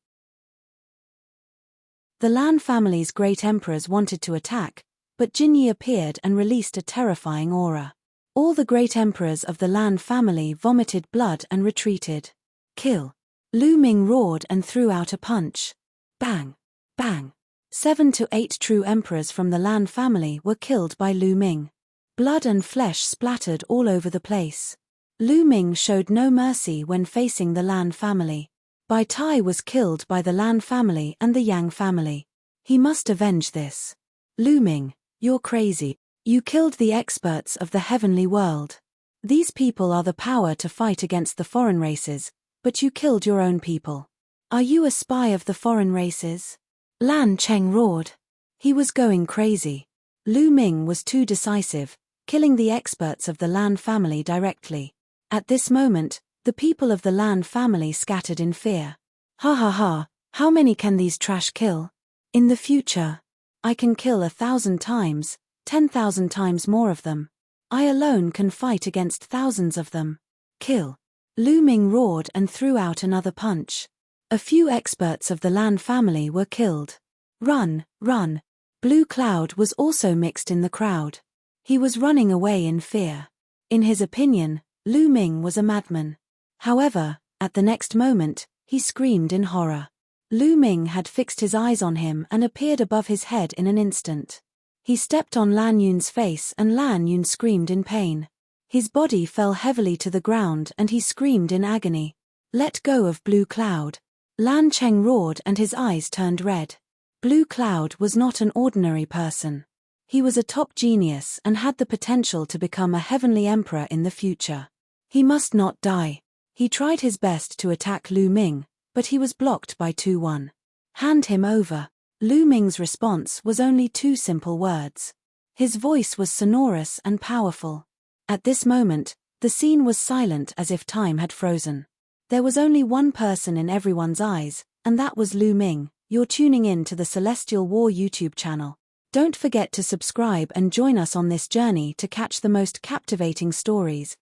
The Lan family's great emperors wanted to attack, but Jinyi appeared and released a terrifying aura. All the great emperors of the Lan family vomited blood and retreated. Kill! Lu Ming roared and threw out a punch. Bang! Bang! 7 to 8 true emperors from the Lan family were killed by Lu Ming. Blood and flesh splattered all over the place. Lu Ming showed no mercy when facing the Lan family. Bai Tai was killed by the Lan family and the Yang family. He must avenge this. Lu Ming, you're crazy. You killed the experts of the heavenly world. These people are the power to fight against the foreign races, but you killed your own people. Are you a spy of the foreign races? Lan Cheng roared. He was going crazy. Lu Ming was too decisive, killing the experts of the Lan family directly. At this moment, the people of the Lan family scattered in fear. Ha ha ha, how many can these trash kill? In the future, I can kill 1,000 times, 10,000 times more of them. I alone can fight against thousands of them. Kill! Lu Ming roared and threw out another punch. A few experts of the Lan family were killed. Run, run! Blue Cloud was also mixed in the crowd. He was running away in fear. In his opinion, Lu Ming was a madman. However, at the next moment, he screamed in horror. Lu Ming had fixed his eyes on him and appeared above his head in an instant. He stepped on Lan Yun's face and Lan Yun screamed in pain. His body fell heavily to the ground and he screamed in agony. Let go of Blue Cloud. Lan Cheng roared and his eyes turned red. Blue Cloud was not an ordinary person. He was a top genius and had the potential to become a heavenly emperor in the future. He must not die. He tried his best to attack Lu Ming, but he was blocked by 2-1. Hand him over. Lu Ming's response was only 2 simple words. His voice was sonorous and powerful. At this moment, the scene was silent as if time had frozen. There was only one person in everyone's eyes, and that was Lu Ming. You're tuning in to the Celestial War YouTube channel. Don't forget to subscribe and join us on this journey to catch the most captivating stories.